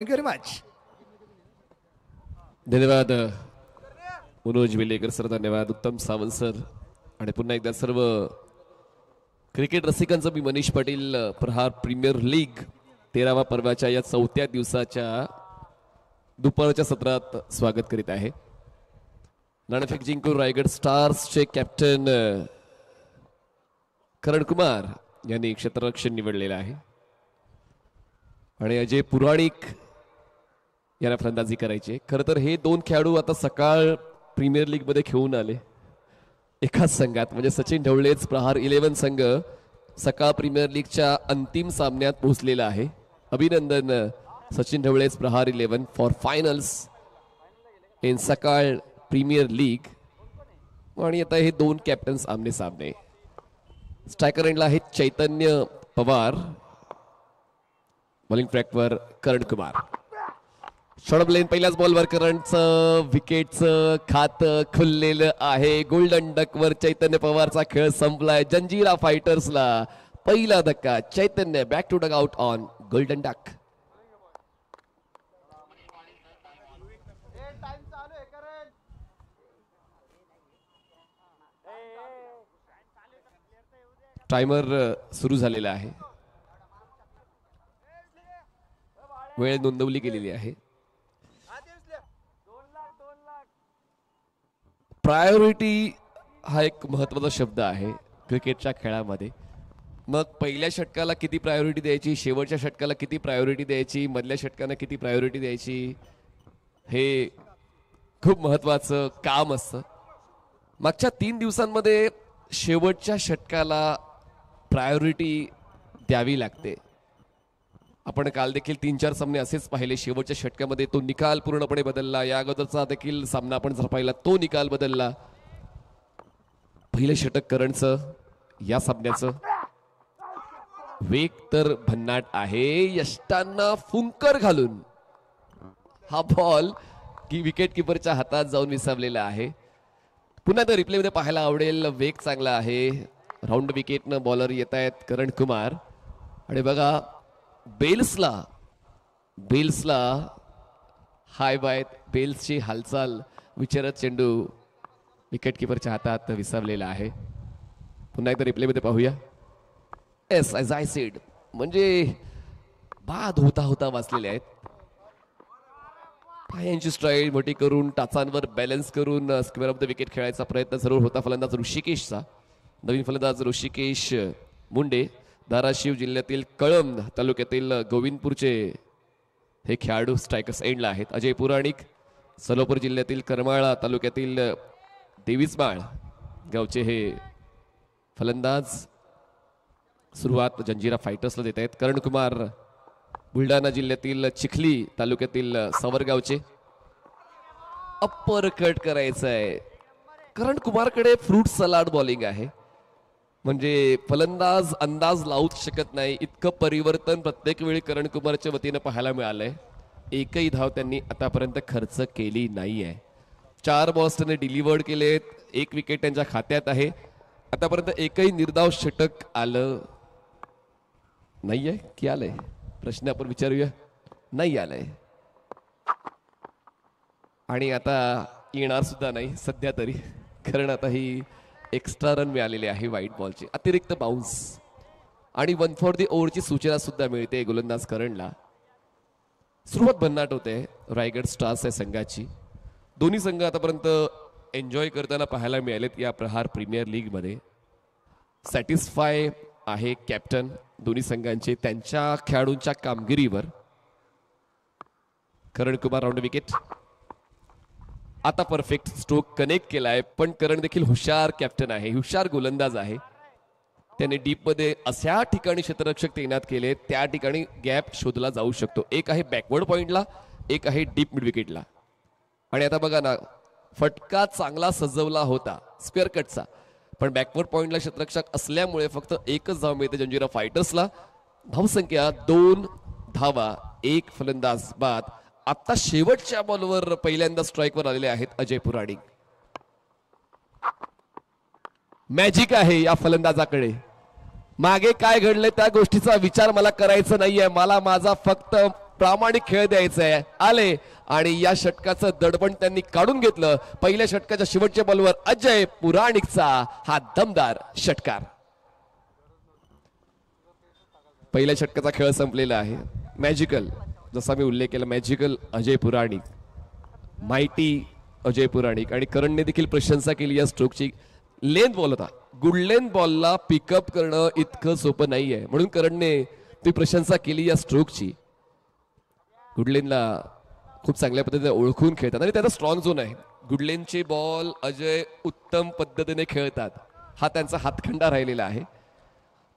Thank you very much. धन्यवाद Manoj Vilekar sir, धन्यवाद उत्तम सावंत सर. आणि पुन्हा एकदा सर्व क्रिकेट रसिकांचं मी मनीष पाटील प्रहार प्रीमियर लीग 13वा पर्वाच्या या 4थ्या दिवसाच्या दुपारच्या सत्रात स्वागत करीत आहे. नाणेफेक जिंकून रायगड स्टार्सचे कॅप्टन करण कुमार यांनी क्षेत्ररक्षण निवडलेलं आहे आणि अजय पुराणिक यांना फलंदाजी करायची. खरं तर हे दोन खेळाडू आता सकाळ प्रीमियर लीग मध्ये खेळून आले एकाच संघात. म्हणजे सचिन ढवळेच प्रहार 11 संघ सकाळ प्रीमियर लीगच्या अंतिम सामन्यात पोहोचलेला आहे. अभिनंदन सचिन ढवळेच प्रहार 11 फॉर फायनल्स इन सकाळ प्रीमियर लीग. आणि आता हे दोन कॅप्टन्स आमने सामने. स्ट्रायकर एंडला आहेत चैतन्य पवार, बॉलिंग ट्रॅकवर करण कुमार. शॉर्ट लेन पहिल्याच बॉलवर करणचं विकेटचं खातं खुललेलं आहे. गोल्डन डकवर चैतन्य पवारचा खेळ संपलाय. जंजिरा फायटर्सला पहिला धक्का. Chaitanya back to dugout on golden duck. Timer सुरू झालेला आहे. वेळ नोंदवली गेलेली आहे. प्रायोरिटी हा एक महत्वाचा शब्द आहे क्रिकेटच्या खेळामध्ये. मग पहिल्या षटकाला किती प्रायोरिटी द्यायची, शेवटच्या षटकाला किती प्रायोरिटी द्यायची, मधल्या षटकाला किती प्रायोरिटी द्यायची, हे खूप महत्वाचं काम असतं. मागच्या 3 दिवसांमध्ये शेवटच्या षटकाला प्रायोरिटी द्यावी लागते. आपण काल देखील 3-4 सामने असेच पाहिले. शेवटच्या षटकामध्ये तो निकाल पूर्णपणे बदलला. या अगोदरचा देखील सामना आपण जर पाहिला तो निकाल बदलला. पहिलं षटक करणचं या सामन्याचं. वेग तर भन्नाट आहे. यष्टांना फुंकर घालून हा बॉल की विकेट किपरच्या हातात जाऊन विसावलेला आहे. पुन्हा तर रिप्ले मध्ये पाहायला आवडेल. वेग चांगला आहे. राऊंड विकेटनं बॉलर येत आहेत करण कुमार. आणि बघा बेल्सला हाय बाय. बेल्सची हालचाल विचारत चेंडू विकेट किपरच्या हातात विसावलेला आहे. पुन्हा एकदा रिप्ले मध्ये पाहूया. एस एज आय सेड, म्हणजे बाद होता होता वाचलेले आहेत. पायांची स्ट्राईड मोठी करून टाचांवर बॅलन्स करून स्क्वेअर ऑफ द विकेट खेळायचा प्रयत्न जरूर होता फलंदाज ऋषिकेशचा. नवीन फलंदाज ऋषिकेश मुंडे, धाराशिव जिल्ह्यातील कळंब तालुक्यातील गोविंदपूरचे हे खेळाडू स्ट्रायकर्स एंडला आहेत. अजय पुराणिक, सोलापूर जिल्ह्यातील करमाळा तालुक्यातील देवीसमाळ गावचे हे फलंदाज सुरुवात जंजिरा फायटर्सला देत आहेत. करण कुमार बुलढाणा जिल्ह्यातील चिखली तालुक्यातील सावरगावचे. अप्पर कट करायचं आहे. करण कुमारकडे फ्रूट सलाड बॉलिंग आहे. म्हणजे फलंदाज अंदाज लावूच शकत नाही इतकं परिवर्तन प्रत्येक वेळी करण कुमारच्या वतीनं पाहायला मिळालंय. एकही धाव त्यांनी आतापर्यंत खर्च केली नाहीये. 4 बॉल्स त्यांनी डिलिव्हर्ड केलेत. 1 विकेट त्यांच्या खात्यात आहे. आतापर्यंत एकही निर्धाव षटक आलं नाहीये की आलंय, प्रश्न आपण विचारूया. नाही आलंय आणि आता येणार सुद्धा नाही सध्या तरी, कारण आता ही एक्स्ट्रा रन मिळालेली आहे व्हाईट बॉलची, अतिरिक्त बाउन्स आणि 1 फॉर दी ओव्हरची सूचना सुद्धा मिळते गोलंदाज करणला. सुरुवात भन्नाट होते रायगड स्टार्स या संघाची. दोन्ही संघ आतापर्यंत एन्जॉय करताना पाहायला मिळालेत या प्रहार प्रीमियर लीग मध्ये. सॅटिस्फाय आहे कॅप्टन दोन्ही संघांचे त्यांच्या खेळाडूंच्या कामगिरीवर. Karan Kumar round wicket. आता परफेक्ट स्ट्रोक कनेक्ट केलाय, पण करण देखील हुशार कॅप्टन आहे, हुशार गोलंदाज आहे. त्याने डीप मध्ये अशा ठिकाणी क्षेत्ररक्षक तैनात केले त्या ठिकाणी गॅप शोधला जाऊ शकतो. एक आहे बॅकवर्ड पॉइंटला, एक आहे डीप मिड विकेटला. आणि आता बघा ना, फटका चांगला सजवला होता स्क्वेअर कटचा, पण बॅकवर्ड पॉइंटला क्षेत्ररक्षक असल्यामुळे फक्त एकच धाव मिळते जंजिरा फायटर्सला. धावसंख्या 2 धावा, 1 फलंदाज बाद. आता शेवटच्या बॉलवर पहिल्यांदा स्ट्राईकवर आलेले आहेत अजय पुराणिक. मॅजिक आहे या फलंदाजाकडे. मागे काय घडले त्या गोष्टीचा विचार मला करायचा नाहीये. मला माझा फक्त प्रामाणिक खेळ द्यायचा आहे. आले आणि या षटकाचं दडपण त्यांनी काढून घेतलं. पहिल्या षटकाच्या शेवटच्या बॉलवर अजय पुराणिकचा हा दमदार षटकार. पहिल्या षटकाचा खेळ संपलेला आहे. मॅजिकल, जसा मी उल्लेख केला, मॅजिकल अजय पुराणिक, माहिती अजय पुराणिक. आणि करणने देखील प्रशंसा केली या स्ट्रोकची. लेंथ बॉल होता, गुड लेंथ बॉलला पिकअप करणं इतकं सोपं नाहीये, म्हणून करणने ती प्रशंसा केली या स्ट्रोकची. गुडलेनला खूप चांगल्या पद्धतीने ओळखून खेळतात आणि त्याचा स्ट्रॉंग झोन आहे. गुडलेनचे बॉल अजय उत्तम पद्धतीने खेळतात, हा त्यांचा हातखंडा राहिलेला आहे.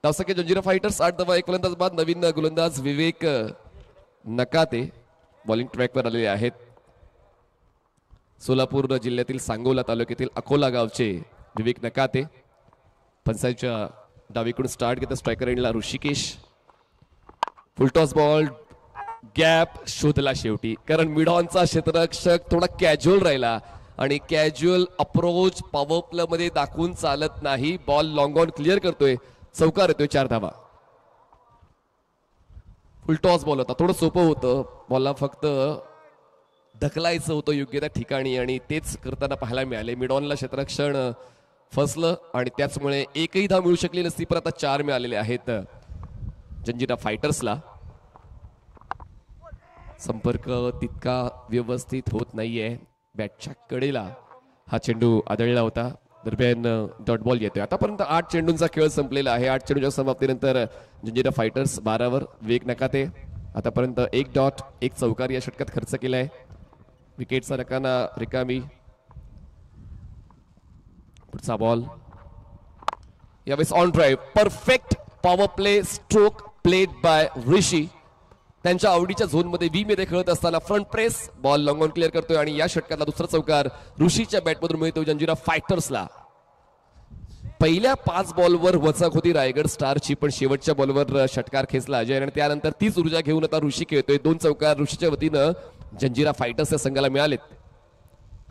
धावसंख्या जंजिरा फायटर्स 8 धावा 1 फलंदाज बाद. नवीन गोलंदाज विवेक नकाते बॉलिंग ट्रॅकवर आलेले आहेत. सोलापूर जिल्ह्यातील सांगोला तालुक्यातील अकोला गावचे विवेक नकाते. पंचायतच्या डावीकडून स्टार्ट घेतात. स्ट्रायकर एंडला ऋषिकेश. फुलटॉस बॉल, गॅप शोधला शेवटी, कारण मिडॉनचा क्षेत्ररक्षक थोडा कॅज्युअल राहिला आणि कॅज्युअल अप्रोच पॉवर प्ले मध्ये दाखवून चालत नाही. बॉल लॉंग ऑन क्लिअर करतोय, चौकार येतोय, 4 धावा. फुलटॉस बॉल होता, थोडं सोपं होतं. बॉलला फक्त ढकलायचं होतं योग्य त्या ठिकाणी आणि तेच करताना पाहायला मिळाले. मिडॉनला क्षेत्ररक्षण फसलं आणि त्याचमुळे एकही धाव मिळू शकली नसती, पण आता 4 मिळालेले आहेत जंजिरा फायटर्सला. संपर्क तितका व्यवस्थित होत नाहीये. बॅटच्या कडेला हा चेंडू आदळला होता. दरम्यान डॉट बॉल येतोय. आतापर्यंत 8 चेंडूंचा खेळ संपलेला आहे. 8 चेंडूच्या समाप्तीनंतर जंजिरा फायटर्स 12वर. विवेक नकाते आतापर्यंत 1 डॉट 1 चौकार या षटकात खर्च केलाय. विकेटचा रकाना रिकामी. पुढचा बॉल यावेळेस on drive. Perfect power play stroke played by Rishi. त्यांच्या आवडीच्या झोन मध्ये वी मध्ये खेळत असताना front press, ball long on clear करतोय आणि या षटकातला दुसरा चौकार ऋषीच्या बॅटमधून मिळतो जंजिरा फायटर्सला. पहिल्या 5 बॉलवर वचक होती रायगड स्टारची, पण शेवटच्या बॉलवर षटकार खेचला अजय आणि त्यानंतर तीच ऊर्जा घेऊन आता ऋषी खेळतोय. 2 चौकार ऋषीच्या वतीनं जंजिरा फायटर्स या संघाला मिळालेत.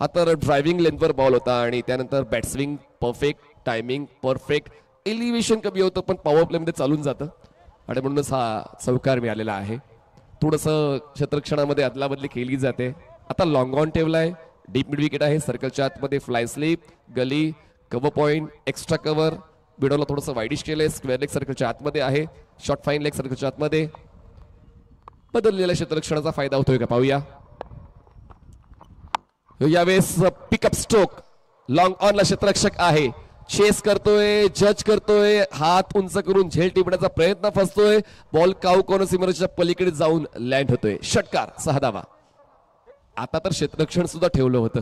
हा तर ड्रायव्हिंग लेंथवर बॉल होता आणि त्यानंतर बॅटस्विंग परफेक्ट, टायमिंग परफेक्ट, एलिव्हेशन कमी होतं पण पॉवर प्ले मध्ये चालून जातं आणि म्हणूनच हा चौकार मिळालेला आहे. थोडंसं क्षेत्ररक्षणामध्ये अदलाबदली केली जाते. आता लॉंग ऑन ठेवलाय, डीप मिड विकेट आहे, सर्कलच्या आतमध्ये फ्लाय स्लिप, गली, कव्हर पॉइंट, एक्स्ट्रा कव्हर. बिडोला थोडंसं वाईडिश केलंय. स्क्वेअर लेग सर्कलच्या आतमध्ये आहे, शॉर्ट फाईन लेग सर्कलच्या आतमध्ये. बदललेल्या क्षेत्ररक्षणाचा फायदा होतोय का पाहूया. यावेळेस पिकअप स्ट्रोक, लॉंग ऑनला क्षेत्ररक्षक आहे, चेस करतोय, जज करतोय, हात उंच करून झेल टिपण्याचा प्रयत्न, फसतोय. बॉल काऊ कॉर्नर सीमेच्या पलीकडे जाऊन लँड होतोय. षटकार, 6 धावा. आता तर क्षेत्ररक्षण सुद्धा ठेवलं होतं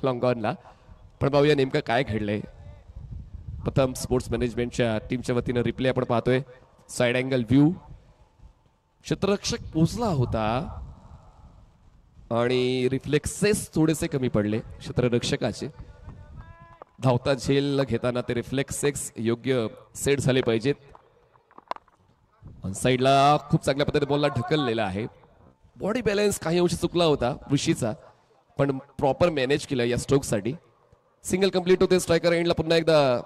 लॉंग ऑनला, पण पाहूया नेमकं काय घडलंय. प्रथम स्पोर्ट्स मॅनेजमेंटच्या टीमच्या वतीनं रिप्ले आपण पाहतोय. Side angle view. क्षेत्ररक्षक पोचला होता आणि रिफ्लेक्सेस थोडेसे कमी पडले क्षेत्ररक्षकाचे. धावता झेल घेताना ते रिफ्लेक्सेस योग्य सेट झाले पाहिजेत. साईडला खूप चांगल्या पद्धतीने बॉलला ढकललेला आहे. बॉडी बॅलन्स काही अंश चुकला होता ऋषीचा, पण प्रॉपर मॅनेज केलं या स्ट्रोकसाठी. सिंगल कंप्लीट होते. स्ट्रायकर एंडला पुन्हा एकदा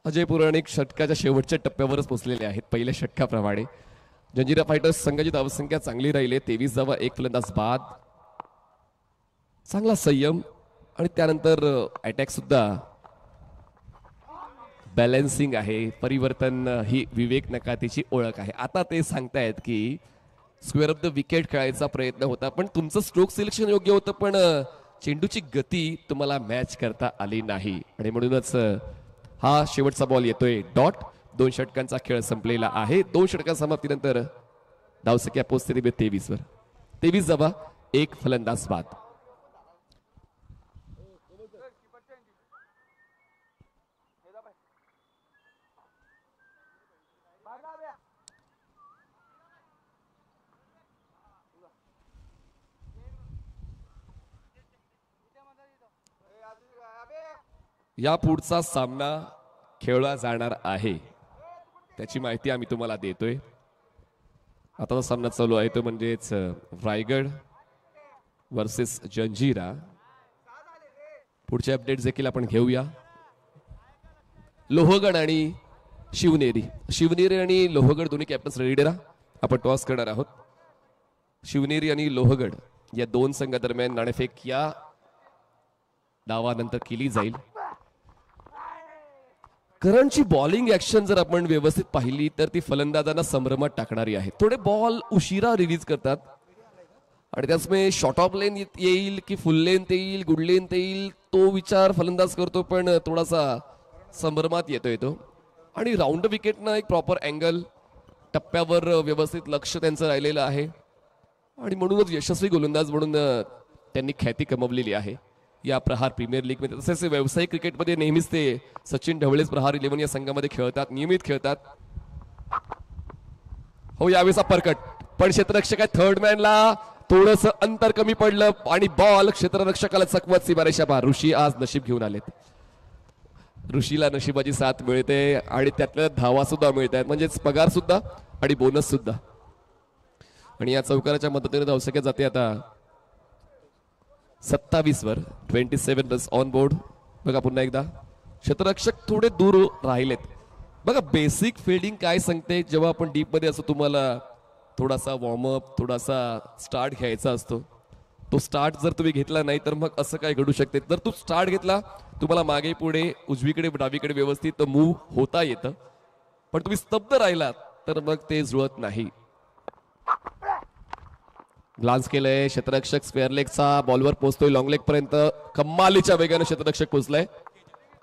अजय पुराणिक षटकाच्या शेवटच्या टप्प्यावरच पोहोचलेले आहेत पहिल्या षटकाप्रमाणे. जंजिरा फायटर्स संघाची धावसंख्या चांगली राहिली, 23 धावा 1 फलंदाज बाद. चांगला संयम आणि त्यानंतर अटॅक सुद्धा बॅलन्सिंग आहे. परिवर्तन ही विवेक नकातेची ओळख आहे. आता ते सांगतायत की स्क्वेअर ऑफ द विकेट खेळायचा प्रयत्न होता, पण तुमचं स्ट्रोक सिलेक्शन योग्य होतं, पण चेंडूची गती तुम्हाला मॅच करता आली नाही आणि म्हणूनच हा शेवटचा बॉल येतोय डॉट. 2 षटकांचा खेळ संपलेला आहे. 2 षटकां समाप्तीनंतर धावसंख्या पोहोचते 23 वर. 23 धावा 1 फलंदाज बाद. या पुढचा सामना खेळला जाणार आहे त्याची माहिती आम्ही तुम्हाला देतोय. आता सामना चालू आहे तो म्हणजेच रायगड वर्सेस जंजिरा. पुढचे अपडेट्स देखील आपण घेऊया. लोहगड आणि शिवनेरी आणि लोहगड दोन्ही कॅप्टन्स रेडी राहा. आपण टॉस करणार आहोत. शिवनेरी आणि लोहगड या दोन संघादरम्यान नाणेफेक या डावानंतर केली जाईल. करणची बॉलिंग ऍक्शन जर आपण व्यवस्थित पाहिली तर ती फलंदाजांना संभ्रमात टाकणारी आहे. थोडे बॉल उशिरा रिलीज करतात आणि त्याचमुळे शॉर्ट ऑफ लेन येईल की फुल लेंथ येईल, गुड लेंथ येईल, तो विचार फलंदाज करतो, पण थोडासा संभ्रमात येतो. आणि राऊंड विकेटनं एक प्रॉपर अँगल टप्प्यावर व्यवस्थित लक्ष त्यांचं राहिलेलं आहे आणि म्हणूनच यशस्वी गोलंदाज म्हणून त्यांनी ख्याती कमवलेली आहे या प्रहार प्रीमियर लीग मध्ये. तसेच व्यावसायिक क्रिकेटमध्ये नेहमीच ते सचिन ढवळेच प्रहार 11 या संघामध्ये खेळतात, नियमित खेळतात. हो, यावेळेस परकट, पण क्षेत्ररक्षक थर्ड मॅनला थोडस अंतर कमी पडलं आणि बॉल क्षेत्ररक्षकाला चकवत सीमारेषा पार. ऋषी आज नशीब घेऊन आलेत. ऋषीला नशिबाची साथ मिळते आणि त्यातल्या धावा सुद्धा मिळत आहेत, म्हणजेच पगार सुद्धा आणि बोनस सुद्धा. आणि या चौकाराच्या मदतीने धावसंख्या जाते आता 27 वर. 27 रन्स ऑन बोर्ड. बघा पुन्हा एकदा क्षेत्ररक्षक थोडे दूर राहिलेत. बघा बेसिक फिल्डिंग काय सांगते, जेव्हा आपण डीप मध्ये असतो तुम्हाला थोडासा वॉर्मअप, थोडासा स्टार्ट घ्यायचा असतो. तो स्टार्ट जर तुम्ही घेतला नाही तर मग असं काय घडू शकते. जर तू स्टार्ट घेतला, तुम्हाला मागे पुढे उजवीकडे डावीकडे व्यवस्थित मूव्ह होता येतं, पण तुम्ही स्तब्ध राहिलात तर मग ते जुळत नाही. ग्लान्स केलंय क्षेत्ररक्षक, स्क्वेअर लेगचा बॉलवर पोहोचतोय लॉंग लेग पर्यंत. कमालीच्या वेगाने क्षेत्ररक्षक पोहोचलाय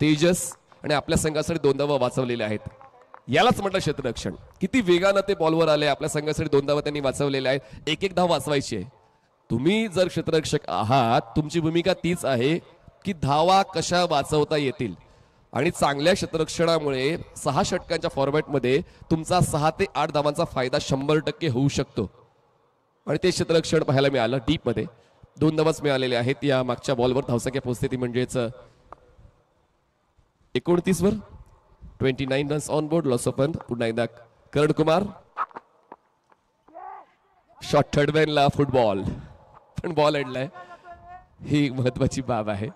तेजस आणि आपल्या संघासाठी 2 धावा वाचवलेल्या आहेत. यालाच म्हटलं क्षेत्ररक्षण. किती वेगानं ते बॉलवर आले, आपल्या संघासाठी 2 धावा त्यांनी वाचवलेल्या आहेत. एक धाव वाचवायची आहे. तुम्ही जर क्षेत्ररक्षक आहात, तुमची भूमिका तीच आहे की धावा कशा वाचवता येतील. आणि चांगल्या क्षेत्ररक्षणामुळे 6 षटकांच्या फॉर्मॅटमध्ये तुमचा 6 ते 8 धावांचा फायदा 100% होऊ शकतो. आणि ते क्षेत्ररक्षण पाहायला मिळालं. डीप मध्ये 2 धावाच मिळालेले आहेत. या मागच्या बॉलवर धावसंख्या पोहोचते ती म्हणजेच 29 वर. 29 runs on board. Loss of 1. पुन्हा एकदा Karan Kumar. Shot third मॅनला football, पण बॉल अडलाय. ही महत्वाची बाब आहे.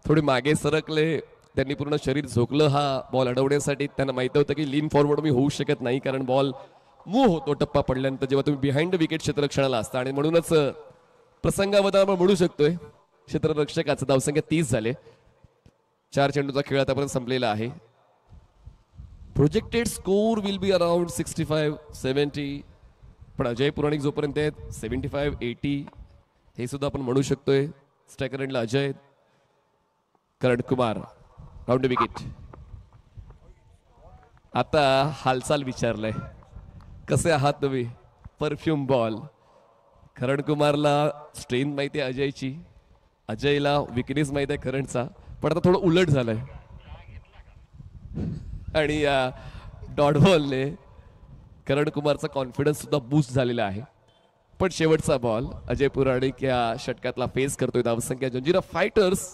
थोडे मागे सरकले, त्यांनी पूर्ण शरीर झोकलं हा बॉल अडवण्यासाठी. त्यांना माहिती होतं की लीन फॉरवर्ड मी होऊ शकत नाही, कारण बॉल मूव्ह होतो टप्पा पडल्यानंतर जेव्हा तुम्ही बिहाइंड विकेट क्षेत्ररक्षणाला असता. आणि म्हणूनच प्रसंगावधान आपण म्हणू शकतोय क्षेत्ररक्षकाचं. धावसंख्या 30 झाले. 4 चेंडूचा खेळ आतापर्यंत संपलेला आहे. Projected score will be around 65-70, पण अजय पुराणिक जोपर्यंत आहेत 75-80 हे सुद्धा आपण म्हणू शकतोय. स्ट्रायकर एंडला अजय. Karan Kumar round wicket. आता हालचाल विचारलंय, कसे आहात तुम्ही. Perfume ball. करण कुमारला स्ट्रेंथ माहिती आहे अजयची, अजयला विकनेस माहिती आहे करणचा, पण आता थोडं उलट झालंय. आणि या डॉट बॉलने करण कुमारचा कॉन्फिडन्स सुद्धा बूस्ट झालेला आहे. पण शेवटचा बॉल अजय पुराणिक या षटकातला फेस करतोय. धावसंख्या जंजिरा फायटर्स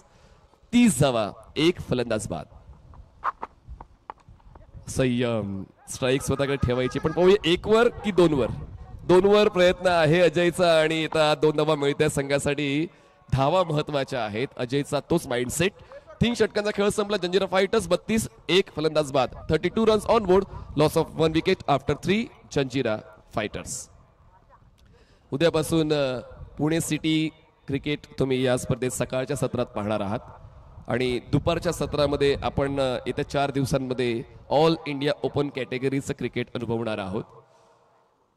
30 धावा, 1 फलंदाज बाद. संयम, स्ट्राईक स्वतःकडे ठेवायची, पण पाहूया 1 वर की 2 वर. 2 वर प्रयत्न आहे अजयचा आणि आता 2 धावा मिळत्या संघासाठी. धावा महत्वाच्या आहेत. अजयचा तोच माइंडसेट. 3 षटकांचा खेळ संपला. जंजिरा फायटर्स 32, 1 फलंदाज बाद. 32 runs on board. Loss of 1 wicket after 3 Janjira fighters. उद्यापासून पुणे सिटी क्रिकेट तुम्ही या स्पर्धेत सकाळच्या सत्रात पाहणार आहात आणि दुपारच्या सत्रामध्ये आपण येत्या 4 दिवसांमध्ये ऑल इंडिया ओपन कॅटेगरीचं क्रिकेट अनुभवणार आहोत.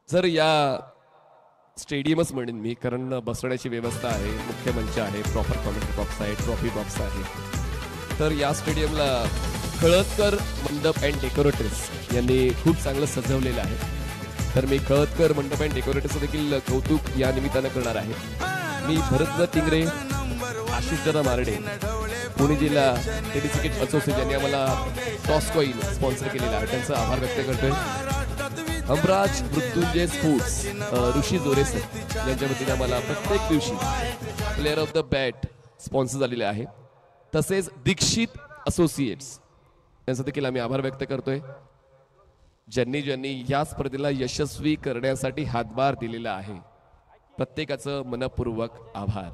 जर या स्टेडियमच म्हणेन मी, कारण बसण्याची व्यवस्था आहे, मुख्य मंच आहे, प्रॉपर कॉमेंट्री बॉक्स आहे, ट्रॉफी बॉक्स आहे. तर या स्टेडियमला खळदकर मंडप अँड डेकोरेटर्स यांनी खूप चांगलं सजवलेलं आहे. तर मी खळदकर मंडप अँड डेकोरेटर्स देखील कौतुक या निमित्तानं करणार आहे. मी भरत टिंगरे, आशिष मारडे, पुणे जिल्हा टेनिस क्रिकेट असोसिएशन यांनी आम्हाला टॉस कॉइन स्पॉन्सर केलेला आहे, त्यांचा आभार व्यक्त करतोय. हमराज मृत्युंजय स्पोर्ट्स, ऋषी जोरेसर यांच्या वतीने आम्हाला प्रत्येक दिवशी player of the bat sponsor झालेले आहे. तसेच दीक्षित असोसिएट्स यांचा देखील आम्ही आभार व्यक्त करतोय, ज्यांनी या स्पर्धेला यशस्वी करण्यासाठी हातभार दिलेला आहे. प्रत्येकाचं मनपूर्वक आभार.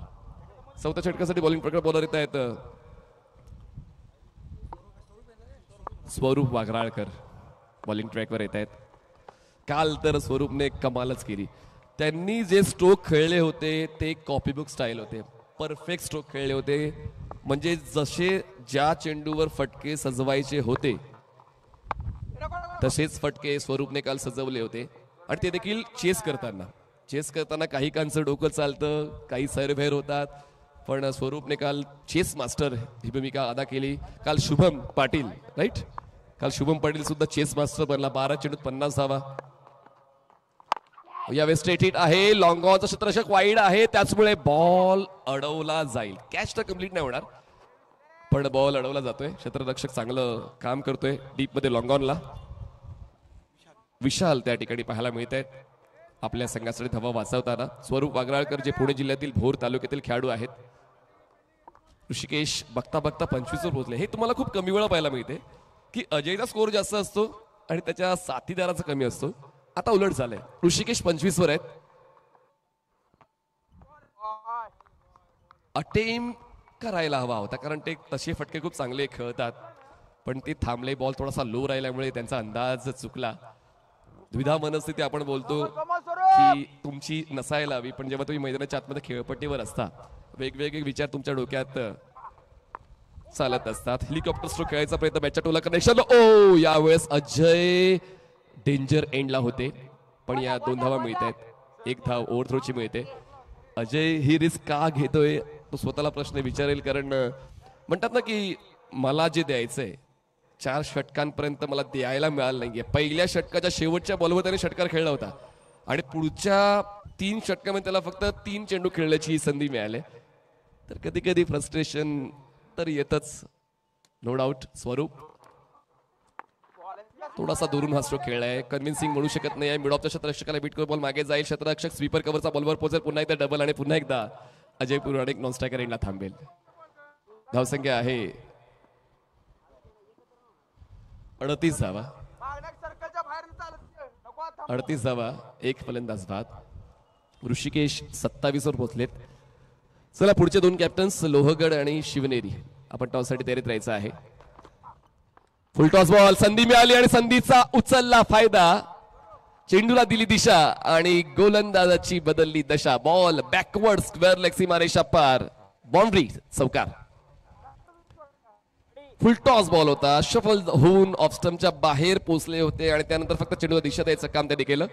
4थ्या षटकासाठी बॉलिंग प्रकार बॉलर येत आहेत स्वरूप वाघराळकर. बॉलिंग ट्रॅकवर येत आहेत. काल तर स्वरूपने कमालच केली. त्यांनी जे स्ट्रोक खेळले होते ते कॉपीबुक स्टाईल होते, परफेक्ट स्ट्रोक खेळले होते. म्हणजे जसे ज्या चेंडूवर फटके सजवायचे होते तसेच फटके स्वरूपने काल सजवले होते. आणि ते देखील चेस करताना काही कांचं डोकं चालतं, काही सैरभैर होतात, पण स्वरूपने काल चेस मास्टर ही भूमिका अदा केली. काल शुभम पाटील काल शुभम पाटील सुद्धा चेस मास्टर बनला. 12 चेंडूत 50 धावा. यावेळेस स्ट्रेट हिट आहे, लॉंग ऑनचा क्षेत्ररक्षक वाईड आहे, त्याचमुळे बॉल अडवला जाईल. कॅच तर कम्प्लीट नाही होणार, पण बॉल अडवला जातोय. क्षेत्ररक्षक चांगलं काम करतोय डीप मध्ये लॉंग ऑनला. विशाल त्या ठिकाणी पाहायला मिळत आहेत आपल्या संघासाठी धावा वाचवताना. स्वरूप वागराळकर जे पुणे जिल्ह्यातील भोर तालुक्यातील खेळाडू आहेत. ऋषिकेश बघता बघता 25 वर पोहोचले. हे तुम्हाला खूप कमी वेळा पाहायला मिळते की अजयचा स्कोर जास्त असतो आणि त्याच्या साथीदाराचा कमी असतो. आता उलट झालंय, ऋषिकेश 25 वर आहेत. अटेम्प्ट करायला हवा होता, कारण ते तसे फटके खूप चांगले खेळतात, पण ते थांबले. बॉल थोडासा लो राहिल्यामुळे त्यांचा अंदाज चुकला. द्विधा मनस्थिती आपण बोलतो की तुमची नसायला हवी, पण जेव्हा तुम्ही मैदानाच्या आतमध्ये खेळपट्टीवर असता वेगवेगळे विचार तुमच्या डोक्यात चालत असतात. हेलिकॉप्टर स्ट्रोक खेळायचा प्रयत्न, बॅटच्या टोला कनेक्शन. ओ यावेळेस अजय डेंजर एंडला होते, पण या 2 धावा मिळत आहेत. 1 धाव ओव्हरथ्रोची मिळते. अजय ही रिस्क का घेतोय तो स्वतःला प्रश्न विचारेल, कारण म्हणतात ना की मला जे द्यायचंय 4 षटकांपर्यंत मला द्यायला मिळालं नाहीये. पहिल्या षटकाच्या शेवटच्या बॉलवर त्याने षटकार खेळला होता आणि पुढच्या 3 षटकामध्ये त्याला फक्त 3 चेंडू खेळण्याची संधी मिळाली. तर कधी कधी फ्रस्ट्रेशन तर येतच, नो डाऊट. स्वरूप थोडासा दुरून हा स्ट्रोक खेळलाय, कन्व्हिन्सिंग म्हणू शकत नाही. मिड ऑफच्या क्षेत्ररक्षकाला बीट करून बॉल मागे जाईल. क्षेत्ररक्षक स्वीपर कव्हरचा बॉलवर पोहोचेल. पुन्हा एकदा डबल आणि पुन्हा एकदा अजय पुराणिक नॉन स्ट्रायकर एंडला थांबेल. धावसंख्या आहे 38 धावा. 38 धावा, 1 फलंदाज बाद. ऋषिकेश 27 वर पोहोचलेत. चला पुढचे 2 कॅप्टन्स लोहगड आणि शिवनेरी. आपण टॉससाठी तयारीत राहायचं आहे. फुल टॉस बॉल, संधी मिळाली आणि संधीचा उचलला फायदा. चेंडूला दिली दिशा आणि गोलंदाजाची बदलली दशा. बॉल बॅकवर्ड स्क्वेअर लेग सीमारेषा पार, बाउंड्री, चौकार. फुल टॉस बॉल होता, शफल होऊन ऑफ स्टंपच्या बाहेर पोहोचले होते आणि त्यानंतर फक्त चेंडूला दिशा द्यायचं काम त्यांनी केलं.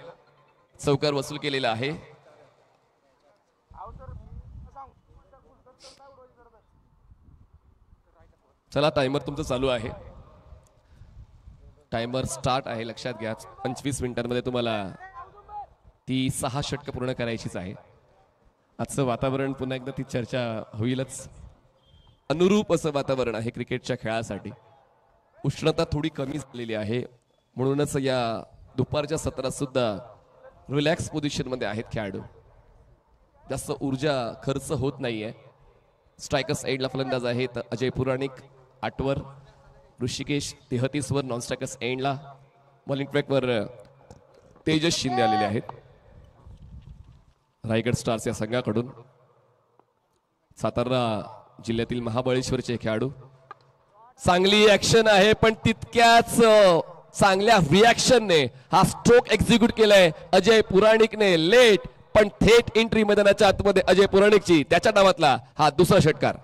चौकार वसूल केलेला आहे. चला टायमर तुमचं चालू आहे. टायमर स्टार्ट आहे, लक्षात घ्या. 25 मिनिटांमध्ये तुम्हाला ती 6 षटकं पूर्ण करायचीच आहे. आजचं वातावरण पुन्हा एकदा ती चर्चा होईलच. अनुरूप असं वातावरण आहे क्रिकेटच्या खेळासाठी. उष्णता थोडी कमी झालेली आहे, म्हणूनच या दुपारच्या सत्रात सुद्धा रिलॅक्स पोझिशनमध्ये आहेत खेळाडू. जास्त ऊर्जा खर्च होत नाहीये. स्ट्रायकर्स एंडला फलंदाज आहेत अजय पुराणिक 8 वर, ऋषिकेश 33 वर नॉन स्ट्रायकर्स एंडला. बॉलिंग ट्रॅकवर तेजस शिंदे आलेले आहेत रायगड स्टार्स या संघाकडून. सातारा जिल्ह्यातील महाबळेश्वरचे खेळाडू. चांगली ऍक्शन आहे, पण तितक्याच चांगल्या रिॲक्शनने हा स्ट्रोक एक्झिक्यूट केलाय अजय पुराणिकने. लेट पण थेट एंट्री मैदानाच्या आतमध्ये अजय पुराणिकची. त्याच्या नावातला हा दुसरा षटकार.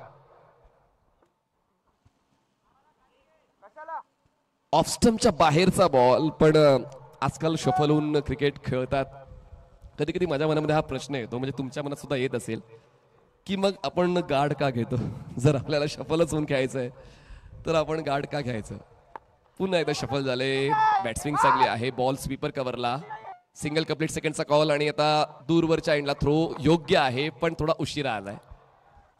ऑफ स्टंपच्या बाहेरचा बॉल, पण आजकाल शफल होऊन क्रिकेट खेळतात. कधी कधी माझ्या मनामध्ये हा प्रश्न येतो, म्हणजे तुमच्या मनात सुद्धा येत असेल, की मग आपण गार्ड का घेतो? जर आपल्याला शफलच होऊन खेळायचंय तर आपण गार्ड का घ्यायचं? पुन्हा एकदा शफल झाले. बॅटस्विंग चांगली आहे. बॉल स्वीपर कव्हरला. सिंगल कंप्लीट सेकंडचा कॉल आणि आता दूरवरच्या एंडला थ्रो योग्य आहे, पण थोडा उशिरा आलाय.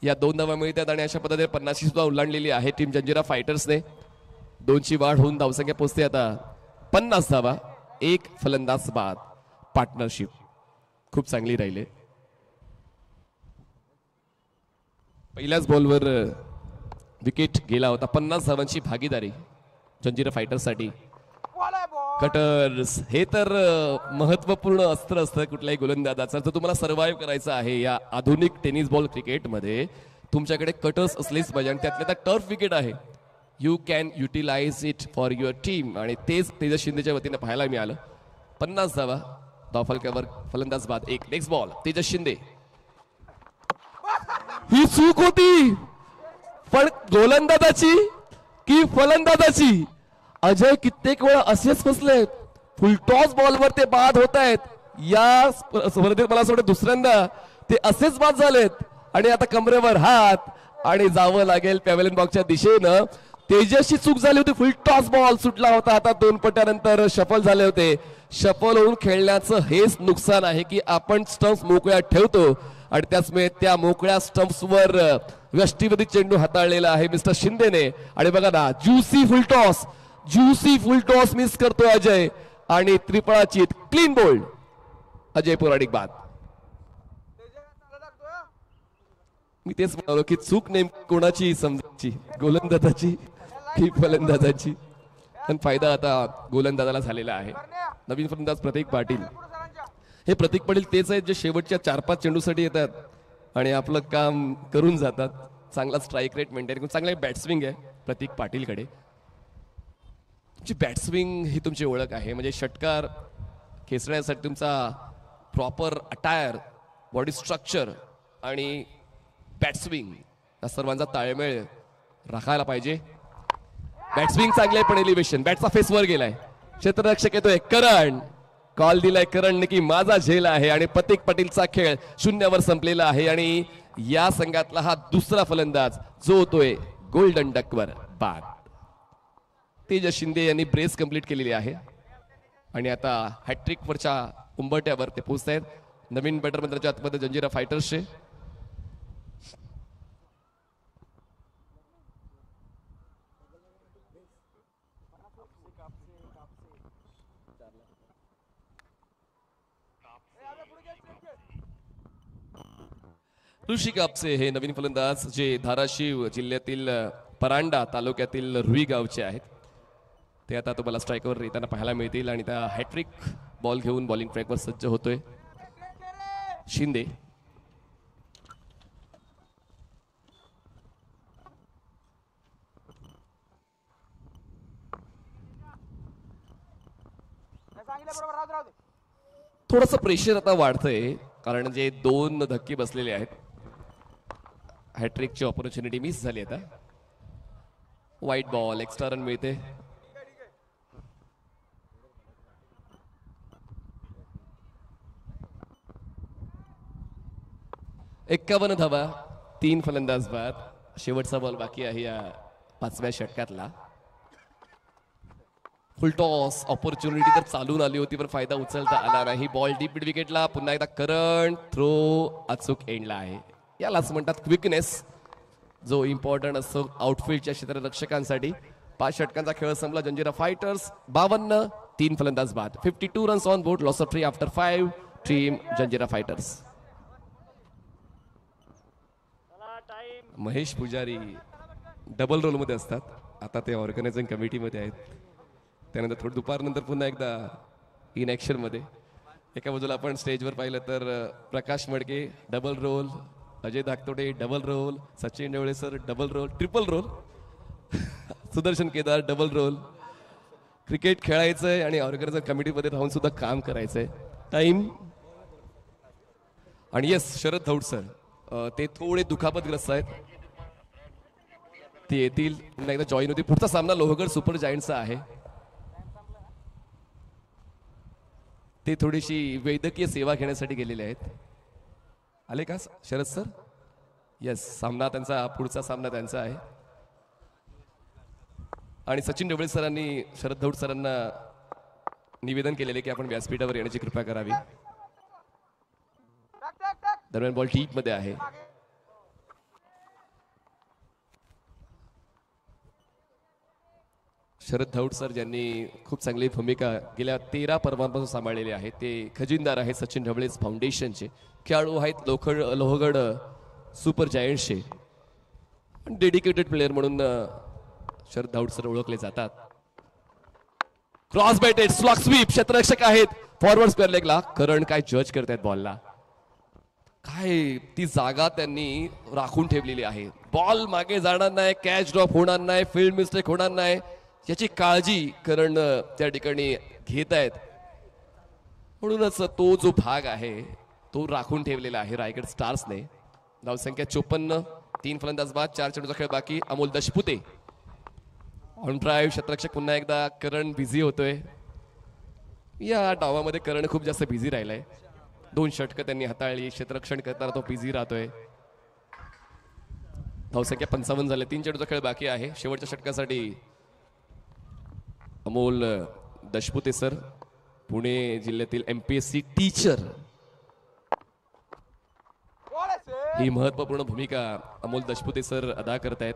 या 2 धावा मिळतात आणि अशा पद्धतीने 50 सुद्धा ओलांडलेली आहे टीम जंजिरा फायटर्सने. 2ची वाढ होऊन धावसंख्या पोहोचते आता 50 धावा. 1 फलंदाज बाद. पार्टनरशिप खूप चांगली राहिली. पहिल्याच बॉलवर विकेट गेला होता. 50 धावांची भागीदारी जंजिरा फायटर्ससाठी. कटर्स हे तर महत्वपूर्ण अस्त्र असतं कुठल्याही गोलंदाजाचं. जर तुम्हाला सर्व्हाइव्ह करायचं आहे या आधुनिक टेनिस बॉल क्रिकेटमध्ये, तुमच्याकडे कटर्स असलेच पाहिजे. आणि त्यातल्या त्यात टर्फ विकेट आहे. You can utilize it for your team, आणि तेच तेजस शिंदेच्या वतीने पाहायला मिळालं. 50 धावा धावफलकावर फलंदाज बाद एक. Next ball Tejas Shinde. ही चूक होती पण गोलंदाजाची की फलंदाजाची? अजय कित्येक वेळा असेच फसलेत. फुलटॉस बॉलवर ते बाद होत आहेत. या स्पर्धेत मला असं वाटतं दुसऱ्यांदा ते असेच बाद झालेत. आणि आता कमरेवर हात आणि जावं लागेल पॅव्हलियन बॉक्सच्या दिशेनं. तेजसची चूक झाली होती. फुलटॉस बॉल सुटला होता. आता 2 पट्ट्यानंतर शफल झाले होते. शफल होऊन खेळण्याचं हेच नुकसान आहे की आपण स्टंप्स मोकळ्या ठेवतो आणि त्याचमुळे त्या मोकळ्या स्टंप्सवर व्यष्टीवधी चेंडू हाताळलेला आहे मिस्टर शिंदेने. आणि बघा ना, ज्युसी फुलटॉस मिस करतोय अजय आणि त्रिफळाची क्लीन बोल्ड. अजय पुराणिक बाद. मी तेच म्हणालो की चूक नेमकी कोणाची समजायची, गोलंदाजाची की फलंदाजाची? पण फायदा आता गोलंदाजाला झालेला आहे. नवीन फलंदाज प्रतीक पाटील. हे प्रतीक पाटील तेच आहेत जे शेवटच्या 4-5 चेंडूसाठी येतात आणि आपलं काम करून जातात. चांगला स्ट्राईक रेट मेंटेन करून चांगला बॅट्सविंग आहे प्रतीक पाटीलकडे. तुमची बॅट्सविंग ही तुमची ओळख आहे. म्हणजे षटकार खेचण्यासाठी तुमचा प्रॉपर अटायर, बॉडी स्ट्रक्चर आणि बॅट्सविंग या सर्वांचा ताळमेळ राखायला पाहिजे. बॅट्सविंग चांगले पण एलिव्हेशन, बॅटचा फेस वर गेलाय. क्षेत्ररक्षक येतोय करण. कॉल दिलाय करणने की माझा झेल आहे आणि प्रतीक पाटीलचा खेळ 0वर संपलेला आहे. आणि या संघातला हा दुसरा फलंदाज जो होतोय गोल्डन डकवर बाद. तेजस शिंदे यांनी ब्रेस कंप्लीट केलेली आहे आणि आता हॅट्रिक वरच्या उंबरट्यावर ते पोहोचत आहेत. नवीन बॅटर मंत्र्याच्या आतमध्ये जंजिरा फायटर्सचे. ऋषी कापसे हे नवीन फलंदाज जे धाराशिव जिल्ह्यातील परांडा तालुक्यातील रुई गावचे आहेत. ते आता तुम्हाला स्ट्राईकवर येताना पाहायला मिळतील आणि त्या हॅट्रिक बॉल घेऊन बॉलिंग ट्रॅकवर सज्ज होतोय शिंदे. थोडंसं प्रेशर आता वाढतंय कारण जे 2 धक्के बसलेले आहेत. हॅट्रिकची ऑपॉर्च्युनिटी मिस झाली आता. व्हाईट बॉल, एक्स्ट्रा रन मिळते. एक्कावन्न धावा, 3 फलंदाज बाद. शेवटचा बॉल बाकी आहे या 5व्या षटकातला. फुलटॉस ऑपॉर्च्युनिटी तर चालून आली होती पण फायदा उचलता आला नाही. बॉल डीप मिड विकेटला. पुन्हा एकदा करंट थ्रो अचूक एंडला आहे. यालाच म्हणतात क्विकनेस, जो इम्पॉर्टंट असतो आउटफील्डच्या क्षेत्ररक्षकांसाठी. 5 षटकांचा खेळ संपला. जंजिरा फायटर्स 52, 3 फलंदाज बाद. 52 runs on board, loss of 3 after 5. Team Janjira fighters. Mahesh पुजारी डबल रोल मध्ये असतात. आता ते ऑर्गनायझिंग कमिटीमध्ये आहेत. त्यानंतर थोडं दुपारनंतर पुन्हा एकदा इन ऍक्शन मध्ये. एका बाजूला आपण स्टेजवर पाहिलं तर Prakash Madke double role, Ajay Dhaktode double role, Sachin Dhawale sir double role, triple role, Sudarshan Kedar double role. Cricket खेळायचंय आणि ऑर्गनायझिंग कमिटीमध्ये राहून सुद्धा काम करायचंय. टाइम. आणि येस, शरद धौड सर ते थोडे दुखापतग्रस्त आहेत. ते येतील, पुन्हा एकदा जॉईन होतील. पुढचा सामना लोहगड सुपर जायंट्सचा आहे. ते थोडीशी वैद्यकीय सेवा घेण्यासाठी गेलेले आहेत. आले का शरद सर? येस, सामना त्यांचा, पुढचा सामना त्यांचा आहे. आणि सचिन ढवळे सरांनी शरद धौड सरांना निवेदन केलेले की आपण व्यासपीठावर येण्याची कृपा करावी. दरम्यान बॉल डीप मध्ये आहे. शरद धौड सर ज्यांनी खूप चांगली भूमिका गेल्या 13 पर्वांपासून सांभाळलेली आहे. ते खजिनदार आहेत सचिन ढवळे फाउंडेशनचे. खेळाडू आहेत लोहगड सुपर जायंट्सचे. डेडिकेटेड प्लेअर म्हणून शरद धौड सर ओळखले जातात. क्रॉस बॅटेड स्लॉक स्वीप, क्षेत्ररक्षक आहेत फॉरवर्ड स्क्वेअर लेगला. करण काय जज करतायत बॉलला. काय ती जागा त्यांनी राखून ठेवलेली आहे. बॉल मागे जाणार नाही, कॅच ड्रॉप होणार नाही, फील्ड मिस्टेक होणार नाही याची काळजी करण त्या ठिकाणी घेत आहेत. म्हणूनच तो जो भाग आहे तो राखून ठेवलेला आहे रायगड स्टार्सने. धावसंख्या 54, 3 फलंदाज बाद, 4 चेंडूचा खेळ बाकी. Amol Dashpute on drive. क्षेत्ररक्षक पुन्हा एकदा करण बिझी होतोय. या डावामध्ये करण खूप जास्त बिझी राहिलाय. 2 षटकं त्यांनी हाताळली. क्षेत्ररक्षण करताना तो बिझी राहतोय. धावसंख्या 55 झाले. 3 चेंडूचा खेळ बाकी आहे. शेवटच्या षटकासाठी अमोल दशपुते सर, पुणे जिल्ह्यातील MPSC टीचर, ही महत्वपूर्ण भूमिका अमोल दशपुते सर अदा करत आहेत.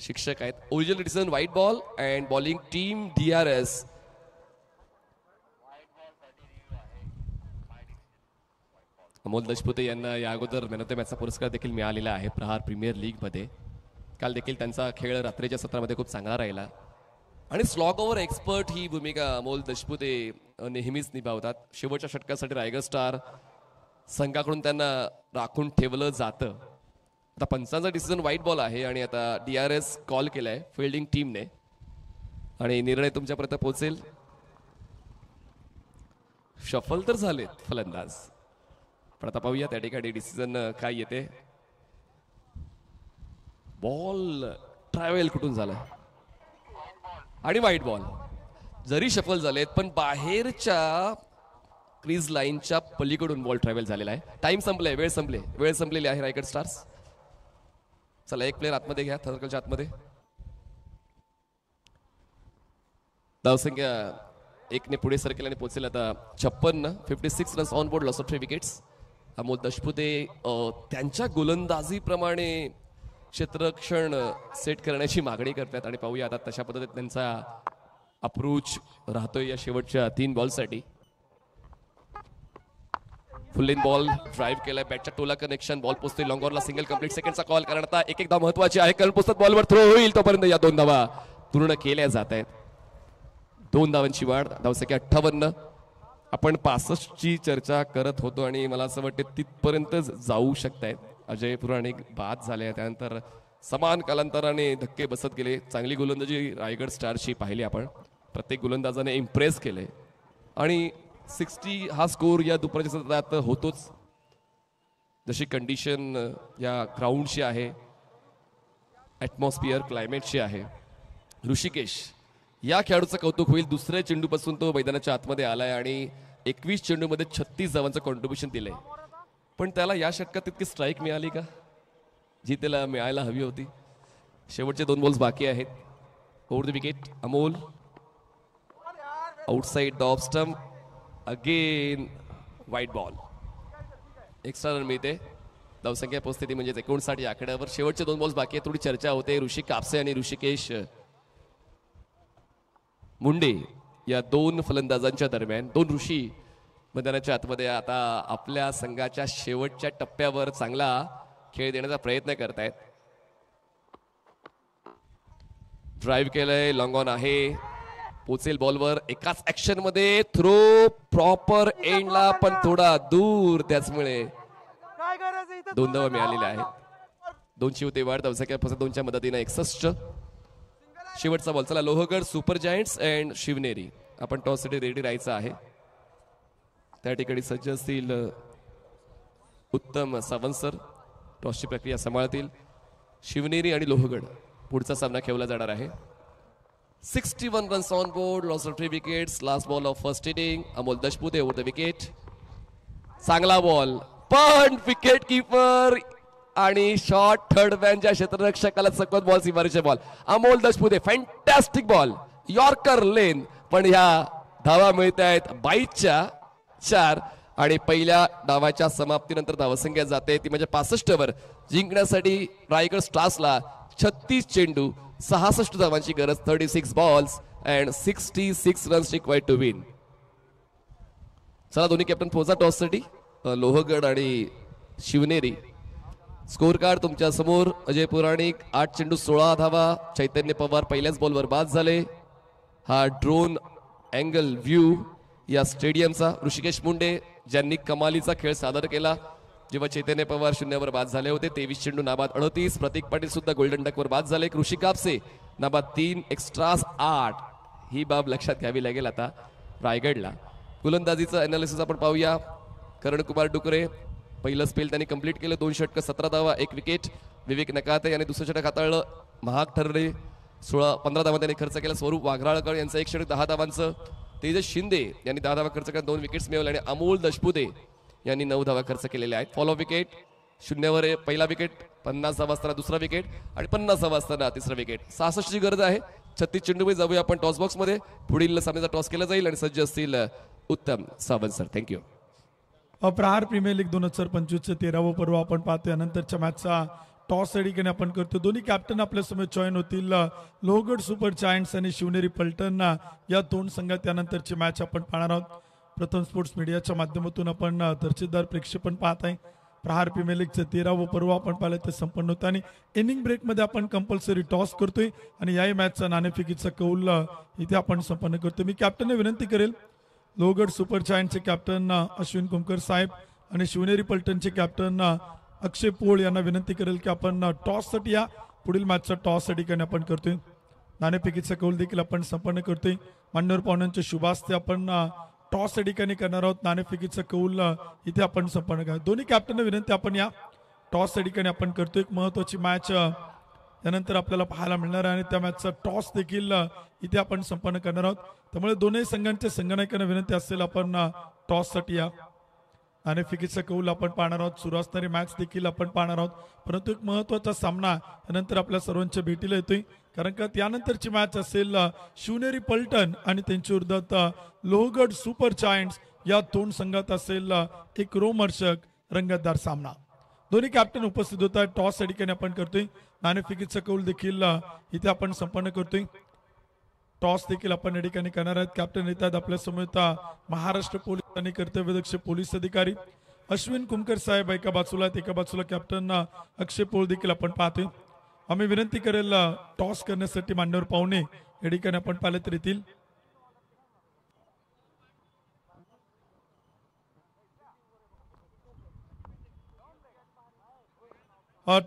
शिक्षक आहेत. Original decision wide ball and bowling team DRS. Amol Dashpute यांना या अगोदर मॅन ऑफ द मॅचचा पुरस्कार देखील मिळालेला आहे प्रहार प्रीमियर लीग मध्ये. काल देखील त्यांचा खेळ रात्रीच्या सत्रामध्ये खूप चांगला राहिला. आणि स्लॉग ओव्हर एक्सपर्ट ही भूमिका अमोल दशपुते नेहमीच निभावतात. शेवटच्या षटकासाठी रायगड स्टार संघाकडून त्यांना राखून ठेवलं जातं. आता पंचांचा डिसिजन व्हाईट बॉल आहे आणि आता DRS कॉल केलाय फिल्डिंग टीमने आणि निर्णय तुमच्यापर्यंत पोहोचेल. शफल तर झालेत फलंदाज, पण आता पाहूया त्या ठिकाणी डिसिजन काय येते. बॉल ट्रॅव्हल कुठून झाला आणि व्हाईट बॉल. जरी शफल झालेत पण बाहेरच्या क्रीज लाईनच्या पलीकडून बॉल ट्रॅव्हल झालेला आहे. टाइम संपलाय, वेळ संपलेली आहे रायगड स्टार्स. चला एक प्लेअर आतमध्ये घ्या, सर्कलच्या आतमध्ये. धावसंख्या 1 ने पुढे सरकेल आणि पोहोचेल आता 56. 56 runs on board, loss of 3 wickets. Amol Dashpute त्यांच्या गोलंदाजीप्रमाणे क्षेत्ररक्षण सेट करण्याची मागणी करतात आणि पाहूया आता तशा पद्धतीने त्यांचा अप्रोच राहतोय या शेवटच्या 3 बॉलसाठी. फुल इन बॉल ड्राईव्ह केलाय, बॅटच्या टोला कनेक्शन, बॉल पोचतोय लॉंगॉरला. सिंगल कंप्लीट, सेकंडचा कॉल. कारण आता एक धाव महत्वाची आहे. कारण पोचतात बॉलवर थ्रो होईल तोपर्यंत या 2 धावा पूर्ण केल्या जात आहेत. 2 धावांची वाढ. धावसंख्या 58. आपण 65 ची चर्चा करत होतो आणि मला असं वाटतं तिथपर्यंत जाऊ शकतायत. अजय पुराणिक बाद झाले, त्यानंतर समान कालांतराने धक्के बसत गेले. चांगली गोलंदाजी रायगड स्टारची पाहिली आपण. प्रत्येक गोलंदाजाने इम्प्रेस केले आणि 60 हा स्कोर या दुपारच्या सत्रात होतोच. जशी कंडिशन या ग्राउंडची आहे, ॲटमॉस्फिअर क्लायमेटची आहे. ऋषिकेश या खेळाडूचं कौतुक होईल. दुसऱ्या चेंडूपासून तो मैदानाच्या आतमध्ये आलाय आणि 21 चेंडूमध्ये 36 धावांचं कॉन्ट्रीब्युशन दिलंय. पण त्याला या षटकात तितकी स्ट्राईक मिळाली का जी त्याला मिळायला हवी होती. शेवटचे 2 बॉल्स बाकी आहेत. Over the wicket Amol, outside the off stump, again white ball. Extra run मिळते. धावसंख्या पोहोचते म्हणजे 59 या आकड्यावर. शेवटचे 2 बॉल्स बाकी आहेत. थोडी चर्चा होते ऋषी कापसे आणि ऋषिकेश मुंडे या 2 फलंदाजांच्या दरम्यान. 2 ऋषी मैदानाच्या आतमध्ये आता आपल्या संघाच्या शेवटच्या टप्प्यावर चांगला खेळ देण्याचा प्रयत्न करतायत. ड्राईव्ह केलंय, लॉंग ऑन आहे, पोचेल बॉलवर. एकाच ऍक्शन मध्ये थ्रो प्रॉपर एंडला पण थोडा दूर, त्याचमुळे 2 धावा मिळालेल्या आहेत. 2ची होते वाढ. धावसंख्या 2च्या मदतीने 61. शेवटचा बॉल. चला Lohagad super giants and Shivneri. आपण टॉस साठी रेडी राहायचं आहे. त्या ठिकाणी सज्ज असतील उत्तम सावंत सर, टॉसची प्रक्रिया सांभाळतील. शिवनेरी आणि लोहगड पुढचा सामना खेळला जाणार आहे. 61 runs on board, loss of 3 wickets. Last ball of first inning. Amol Dashpute over the wicket. चांगला बॉल पण विकेट कीपर आणि शॉर्ट थर्ड मॅनच्या क्षेत्ररक्षकाला चकवत बॉल, सीमारेषे ball. Amol Dashpute fantastic ball, yorker length. पण ह्या धावा मिळत आहेत 22च्या 4 आणि पहिल्या डावाच्या समाप्तीनंतर धावसंख्या जाते ती म्हणजे 65 वर. जिंकण्यासाठी रायगड स्टार्सला 36 चेंडू 66 धावांची गरज. 36 balls and 66 runs required to win. चला दोन्ही कॅप्टन पोहोचा टॉस साठी. लोहगड आणि शिवनेरी. स्कोर कार्ड तुमच्या समोर. अजय पुराणिक 8 चेंडू 16 धावा. चैतन्य पवार पहिल्याच बॉलवर बाद झाले. हा ड्रोन अँगल व्ह्यू या स्टेडियमचा. ऋषिकेश मुंडे ज्यांनी कमालीचा खेळ सादर केला जेव्हा चैतन्य पवार 0 वर बाद झाले होते. 23 चेंडू नाबाद 38. प्रतीक पाटील सुद्धा गोल्डन डकवर बाद झाले. कृषी कापसे नाबाद 3, एक्स्ट्रास 8. ही बाब लक्षात घ्यावी लागेल आता रायगडला. गोलंदाजीचं अनालिसिस आपण पाहूया. करण कुमार डुकरे पहिलं स्पेल त्यांनी कंप्लीट केलं. 2 षटकं 17 धावा 1 विकेट. विवेक नकाते यांनी दुसरं षटक हाताळलं. महाग ठरले 15 धावा त्यांनी खर्च केला. स्वरूप वाघराळकर यांचं 1 षटक 10 धावांचं. तेजस शिंदे यांनी 10 धावा खर्च केला, 2 विकेट्स मिळवल्या. आणि अमोल दशपुते यांनी 9 धावा खर्च केलेल्या आहेत. फॉलो विकेट 0वर पहिला विकेट, 50 धावा असताना दुसरा विकेट आणि 50 धावा असताना तिसरा विकेट. 66 ची गरज आहे. 36 चेंडूमध्ये जाऊया आपण टॉस बॉक्स मध्ये. पुढील सामन्याचा टॉस केला जाईल आणि सज्ज असतील उत्तम सावंत सर. थँक्यू. प्रहार प्रीमियर लीग 2025चं 13वं पर्व आपण पाहतो. यानंतरच्या मॅचचा टॉस अडिकेने आपण करतो. दोन्ही कॅप्टन आपल्या समोर जॉईन होतील. लोहगड सुपर जायंट्स आणि शिवनेरी पलटण या दोन संघात त्यानंतरची मॅच आपण पाहणार आहोत. प्रथम स्पोर्ट्स मीडियाच्या माध्यमातून आपण दर्जेदार प्रेक्षेपण पाहत आहे. प्रहार प्रीमियर लीगचं 13वं पर्व आपण पाहिलं ते संपन्न होतं आणि इनिंग ब्रेकमध्ये आपण कंपल्सरी टॉस करतोय आणि याही मॅचचा नाणेफेकीचा कौल इथे आपण संपन्न करतोय. मी कॅप्टनने विनंती करेल, लोहगड सुपर जायंटचे कॅप्टन अश्विन कुमकर साहेब आणि शिवनेरी पलटणचे कॅप्टन अक्षय पोळ यांना विनंती करेल की आपण टॉससाठी या. पुढील मॅचचा टॉस या ठिकाणी आपण करतोय. नाणेफेकीचा कौल देखील आपण संपन्न करतोय. मान्यवर पाहुण्यांच्या शुभास्ते आपण टॉस या ठिकाणी करणार आहोत. नाणेफेकीचा कौल इथे आपण संपन्न करा. दोन्ही कॅप्टनना विनंती आपण या टॉस या ठिकाणी आपण करतोय. एक महत्वाची मॅच यानंतर आपल्याला पाहायला मिळणार आहे आणि त्या मॅचचा टॉस देखील इथे आपण संपन्न करणार आहोत. त्यामुळे दोन्ही संघांच्या संघनायकांना विनंती असेल आपण टॉससाठी या. नाणेफेकीचा कौल आपण पाहणार आहोत. सुरू असणारी मॅच देखील आपण पाहणार आहोत. परंतु एक महत्वाचा सामना त्यानंतर आपल्या सर्वांच्या भेटीला येतोय, कारण का त्यानंतरची मॅच असेल शिवनेरी पलटण आणि त्यांच्या विरोधात लोहगड सुपर जायंट्स या दोन संघात असेल एक रोमहर्षक रंगतदार सामना. दोन्ही कॅप्टन उपस्थित होत आहेत. टॉस या ठिकाणी आपण करतोय. नाणेफेकीचा कौल देखील इथे आपण संपन्न करतोय. टॉस देखील आपण या ठिकाणी करणार आहेत. कॅप्टन येतात आपल्या समोर महाराष्ट्र पोलीस आणि कर्तव्यदक्ष पोलीस अधिकारी अश्विन कुमकर साहेब एका बाजूला, एका बाजूला कॅप्टन अक्षय पोळ देखील आपण पाहतोय. आम्ही विनंती करेल टॉस करण्यासाठी मान्यवर पाहुणे या ठिकाणी आपण पाहिले तर येतील.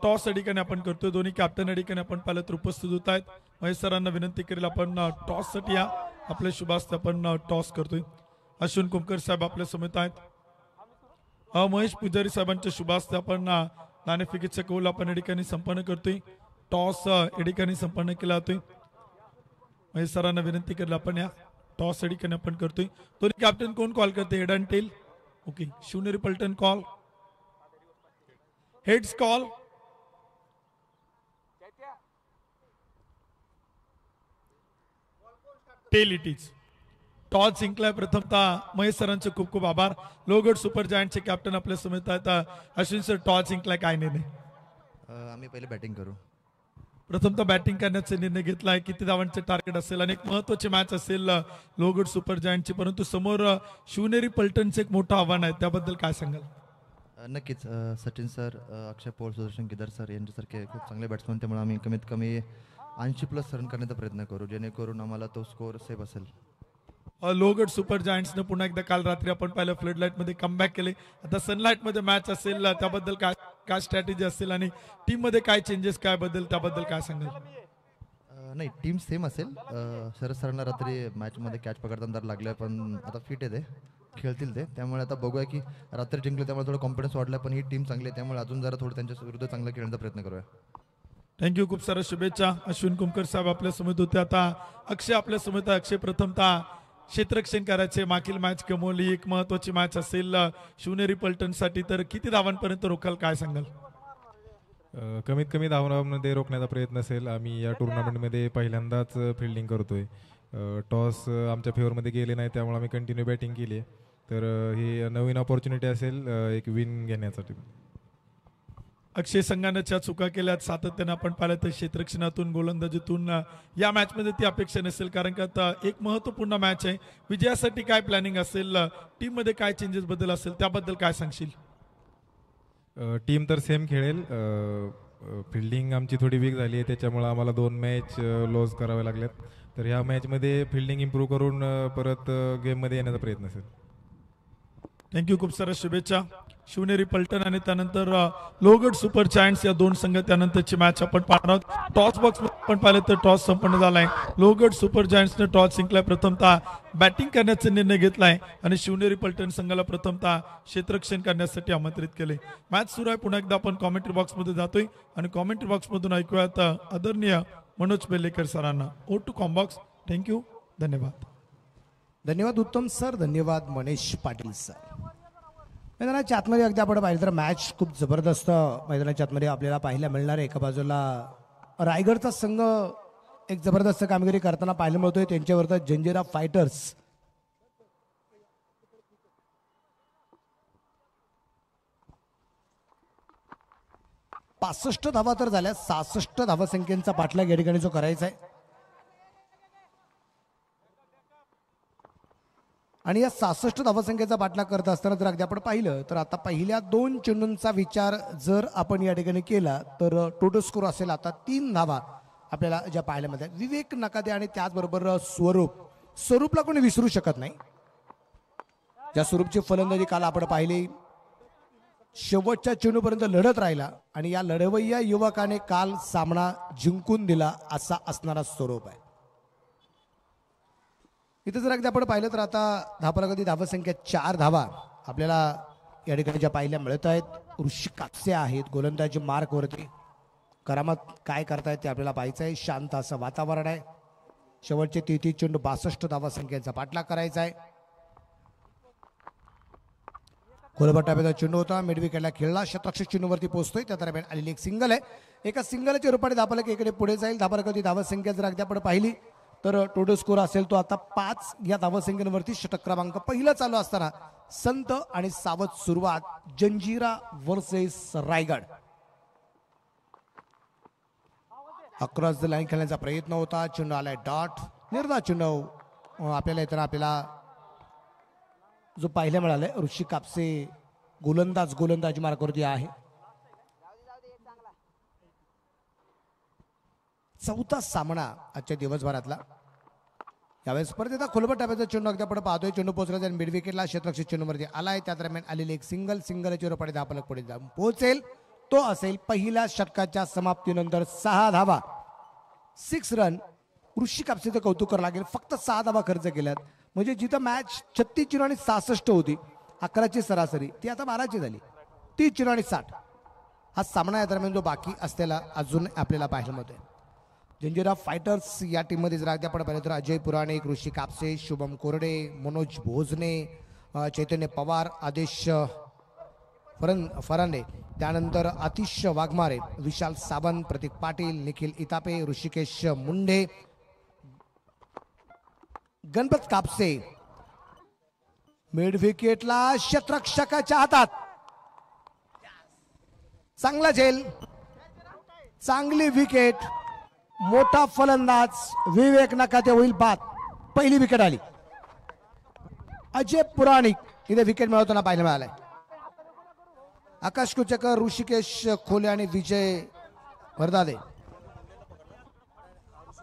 टॉस या ठिकाणी आपण करतोय. दोन्ही कॅप्टन या ठिकाणी आपण पाहिलं तर उपस्थित होत आहेत. महेश सरांना विनंती करेल आपण टॉस साठी या. आपल्या शुभास्ते आपण टॉस करतोय. अश्विन कुमकर साहेब आपल्या समेत आहेत. महेश पुजारी साहेबांच्या शुभास्ते आपण नाणेफेकीचा कौल आपण या ठिकाणी संपन्न करतोय. टॉस या ठिकाणी संपन्न केला जातोय. महेश सरांना विनंती करेल आपण या टॉस या ठिकाणी आपण करतोय. दोन्ही कॅप्टन कोण कॉल करते? Head and tail. Okay, Shivneri Paltan call, heads call. Tail it is. Toss जिंकलाय प्रथमतः महेश सरांचे खूप खूप आभार. लोहगड सुपर जायंटचे कॅप्टन आपल्या समेत आहेत. अश्विन सर, टॉस जिंकलाय, काय निर्णय? आम्ही पहिले बॅटिंग करू. प्रथमतः बॅटिंग करण्याचा निर्णय घेतलाय. किती धावांचे टार्गेट असेल आणि एक महत्वाची मॅच असेल लोहगड सुपर जायंटची, परंतु समोर शिवनेरी पलटणचे एक मोठं आव्हान आहे, त्याबद्दल काय सांगाल? नक्कीच सचिन सर, अक्षय पोळ, सुदर्शन केदार सर यांच्यासारखे खूप चांगले बॅट्समन, त्यामुळे आम्ही कमीत कमी 80+ रन करण्याचा प्रयत्न करू, जेणेकरून आम्हाला तो स्कोअर सेफ असेल. लोहगड सुपर जायंट्सने पुन्हा एकदा काल रात्री आपण पाहिलं फ्लड लाईट मध्ये कमबॅक केले. आता सनलाईट मध्ये मॅच असेल, त्याबद्दल काय काय स्ट्रॅटेजी असेल आणि टीम मध्ये काय चेंजेस काय बद्दल, त्याबद्दल काय सांगाल? नाही, टीम सेम असेल. शरद सरांना रात्री मॅचमध्ये कॅच पकडताना जर लागलं, पण आता फिट आहे, ते खेळतील ते, त्यामुळे आता बघूया की रात्री जिंकलं त्यामुळे थोडं कॉन्फिडन्स वाढला, पण ही टीम चांगली आहे त्यामुळे अजून जरा थोडं त्यांच्या विरुद्ध चांगलं खेळण्याचा प्रयत्न करूया. थँक्यू, खूप साऱ्या शुभेच्छा. अश्विन कुमकर साहेब आपल्या समेत होते. आता अक्षय आपल्या समेत. अक्षय, प्रथमतः क्षेत्ररक्षण करायचे, मागील मॅच गमवली, एक महत्वाची मॅच असेल शिवनेरी पलटणसाठी, तर किती धावांपर्यंत रोखाल, काय सांगाल? कमीत कमी धावांमध्ये रोखण्याचा प्रयत्न असेल. आम्ही या टुर्नामेंटमध्ये पहिल्यांदाच फिल्डिंग करतोय. टॉस आमच्या फेवरमध्ये गेले नाही, त्यामुळे आम्ही कंटिन्यू बॅटिंग केली आहे. तर ही नवीन ऑपॉर्च्युनिटी असेल एक विन घेण्यासाठी. अक्षय, संघानं ज्या चुका केल्यात सातत्यानं आपण पाहिलं तर क्षेत्ररक्षणातून, गोलंदाजीतून या मॅचमध्ये ती अपेक्षा नसेल, कारण का आता एक महत्त्वपूर्ण मॅच आहे. विजयासाठी काय प्लॅनिंग असेल, टीममध्ये काय चेंजेस बदल असेल, त्याबद्दल काय सांगशील? टीम तर सेम खेळेल. फिल्डिंग आमची थोडी वीक झाली आहे, त्याच्यामुळे आम्हाला 2 मॅच लॉस करावे लागल्यात. तर ह्या मॅचमध्ये फिल्डिंग इम्प्रूव्ह करून परत गेममध्ये येण्याचा प्रयत्न असेल. थँक्यू, खूप साऱ्या शुभेच्छा. शिवनेरी पलटण आणि त्यानंतर लोहगड सुपर जायंट्स या दोन संघ त्यानंतरची मॅच आपण पाहणार आहोत. टॉस बॉक्स आपण पाहिलं तर टॉस संपन्न झालाय. लोहगड सुपर जायंट्सने टॉस जिंकलाय. प्रथमतः बॅटिंग करण्याचा निर्णय घेतलाय आणि शिवनेरी पलटण संघाला प्रथमतः क्षेत्ररक्षण करण्यासाठी आमंत्रित केले. मॅच सुरू आहे. पुन्हा एकदा आपण कॉमेंट्री बॉक्समध्ये जातोय आणि कॉमेंट्री बॉक्समधून ऐकूयात आदरणीय मनोज बेलेकर सरांना. ओ टू कॉम्बॉक्स. थँक्यू. धन्यवाद. धन्यवाद उत्तम सर. धन्यवाद मनीष पाटील सर. मैदानाच्या आतमध्ये अगदी आपण पाहिलं तर मॅच खूप जबरदस्त मैदानाच्या आतमध्ये आपल्याला पाहायला मिळणार आहे. एका बाजूला रायगडचा संघ एक जबरदस्त कामगिरी करताना पाहायला मिळतोय. त्यांच्यावर जंजिरा फायटर्स पासष्ट धावा तर झाल्या. 66 धावसंख्येचा पाठलाग या ठिकाणी जो करायचा आहे आणि या 66 धावसंख्येचा पाठलाग करत असताना जर अगदी आपण पाहिलं तर आता पहिल्या 2 चेंडूंचा विचार जर आपण या ठिकाणी केला तर टोटल स्कोर असेल आता 3 धावा आपल्याला ज्या पाहायला मिळतात. विवेक नकादे आणि त्याचबरोबर स्वरूपला कोणी विसरू शकत नाही. ज्या स्वरूपची फलंदाजी काल आपण पाहिली शेवटच्या चेंडूपर्यंत लढत राहिला आणि या लढवय्या युवकाने काल सामना जिंकून दिला असा असणारा स्वरूप आहे. इथं जर अगदी आपण पाहिलं तर आता धावफलकाची धावसंख्या 4 धावा आपल्याला या ठिकाणी ज्या पाहायला मिळत आहेत. ऋषी कापसे आहेत गोलंदाजी मार्कवरती. करामत काय करतायत ते आपल्याला पाहायचं आहे. शांत असं वातावरण आहे. शेवटचे 33 चेंडू 62 धावसंख्येचा पाठलाग करायचा आहे. खोलबट टाप्याचा चेंडू होता. मिड विकेटला खेळला. शतरक्षक चेंडूवरती पोहोचतोय. त्या दरम्यान आलेली एक सिंगल आहे. एका सिंगलच्या रूपाने धावफलक इकडे पुढे जाईल. धावफलकाची धावसंख्या जर अगदी आपण पाहिली तर टोटल स्कोर असेल तो आता 5 या धावसंख्येवरती. षटक क्रमांक पहिला चालू असताना संत आणि सावध सुरुवात. Janjira versus Raigad. Across the line खेळण्याचा प्रयत्न होता. चेंडू आलाय डॉट. निर्धाव चेंडू आपल्याला येताना आपल्याला जो पाहायला मिळालाय ऋषी कापसे गोलंदाजी मार्गावरती आहे. चौथा सामना आजच्या दिवसभरातला. यावेळेस परत एकदा खोलबट टाप्याचा चेंडू अगदी आपण पाहतोय. चेंडू पोहोचला मिड विकेटला. क्षेत्ररक्षक चेंडूवरती आलाय. त्या दरम्यान आलेली एक सिंगलच्या रूपाने धावफलक पुढे जाऊन पोहोचेल. तो असेल पहिल्या षटकाच्या समाप्तीनंतर 6 धावा. 6 रन. ऋषी कापसेचं कौतुक करावं लागेल. फक्त 6 धावा खर्च केल्यात. म्हणजे जिथं मॅच 36 चेंडू आणि 66 होती 11ची सरासरी ती आता 12ची झाली. 30 चेंडू आणि 60 हा सामना या दरम्यान जो बाकी असलेला अजून आपल्याला पाहायला मिळतोय. जंजिरा फायटर्स या टीममध्ये जर अगदी आपण पाहिलं तर अजय पुराणिक, ऋषी कापसे, शुभम कोरडे, मनोज भोजने, चैतन्य पवार, आदेश फरांडे, त्यानंतर आतिश वाघमारे, विशाल सावंत, प्रतीक पाटील, निखिल इतापे, ऋषिकेश मुंडे, गणपत कापसे. मिड विकेटला क्षेत्ररक्षकाच्या हातात. चांगला झेल. चांगली विकेट. मोठा फलंदाज विवेक नकाते होईल बाद. पहिली विकेट आली. अजय पुराणिक इथे विकेट मिळवताना पाहायला मिळालाय. आकाश कुचकर, ऋषिकेश खोले आणि विजय वरदादे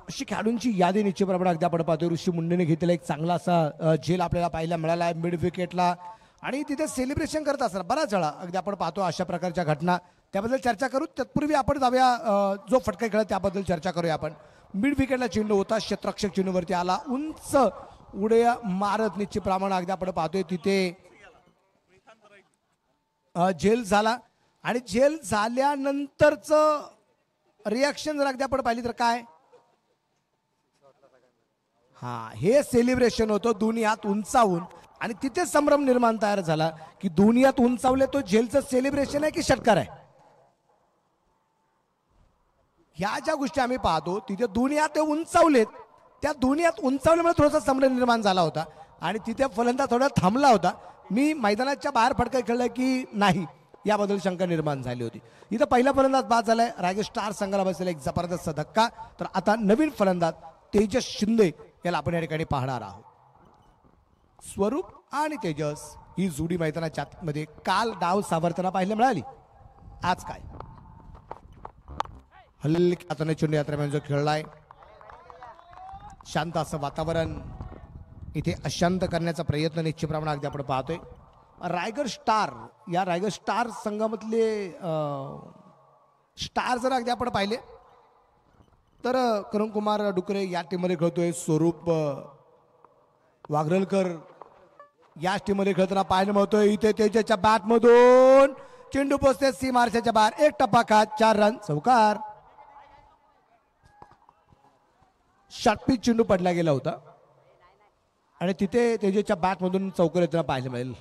अशी खेळाडूंची यादी निश्चितप्रमाणे अगदी आपण पाहतोय. ऋषी मुंडेने घेतलेला एक चांगला असा झेल आपल्याला पाहायला मिळाला आहे मिड विकेटला आणि तिथे सेलिब्रेशन करत असणार बराच वेळा अगदी आपण पाहतो अशा प्रकारच्या घटना. त्याबद्दल चर्चा करू. तत्पूर्वी आपण जाऊया जो फटका खेळ त्याबद्दल चर्चा करूया आपण. मिड विकेटला चेंडू होता. क्षेत्ररक्षक चेंडूवरती आला. उंच उड्या मारत निश्चितप्रमाणे अगदी आपण पाहतोय तिथे झेल झाला आणि झेल झाल्यानंतरचं रिॲक्शन जर अगदी आपण पाहिली तर काय हे सेलिब्रेशन होतं दोन्ही हात उंचावून आणि तिथे संभ्रम निर्माण तयार झाला की दोन्ही हात उंचावले तो झेलचं सेलिब्रेशन आहे की षटकार आहे. ह्या ज्या गोष्टी आम्ही पाहतो तिथे दोन्ही हात उंचावलेत. त्या दोन्ही हात उंचावल्यामुळे थोडासा संभ्रम निर्माण झाला होता आणि तिथे फलंदाज थोडा थांबला होता. मी मैदानाच्या बाहेर फटका खेळला की नाही याबद्दल शंका निर्माण झाली होती. इथं पहिला फलंदाज बाद झालाय. रायगड स्टार संघाला बसलेला एक जबरदस्त धक्का. तर आता नवीन फलंदाज तेजस शिंदे याला आपण या ठिकाणी पाहणार आहोत. स्वरूप आणि तेजस ही जोडी मैदानाच्या मध्ये काल डाव सावरताना पाहायला मिळाली. आज काय हल्ली आता चेंडू यात्रेमध्ये जो खेळलाय. शांत असं वातावरण इथे अशांत करण्याचा प्रयत्न निश्चितप्रमाणे अगदी आपण पाहतोय. रायगड स्टार या रायगड स्टार संघामधले स्टार जर अगदी आपण पाहिले तर करुण कुमार डुकरे या टीममध्ये खेळतोय. स्वरूप वाघरलकर या टीममध्ये खेळताना पाहायला मिळतोय. इथे त्याच्या बॅटमधून चेंडू पोचते सीमारशाच्या बाहेर. एक टप्पा खात 4 रन चौकार. शॉर्टपिच चेंडू पडला गेला होता आणि तिथे तेजेच्या बॅटमधून चौकार येताना पाहायला मिळेल.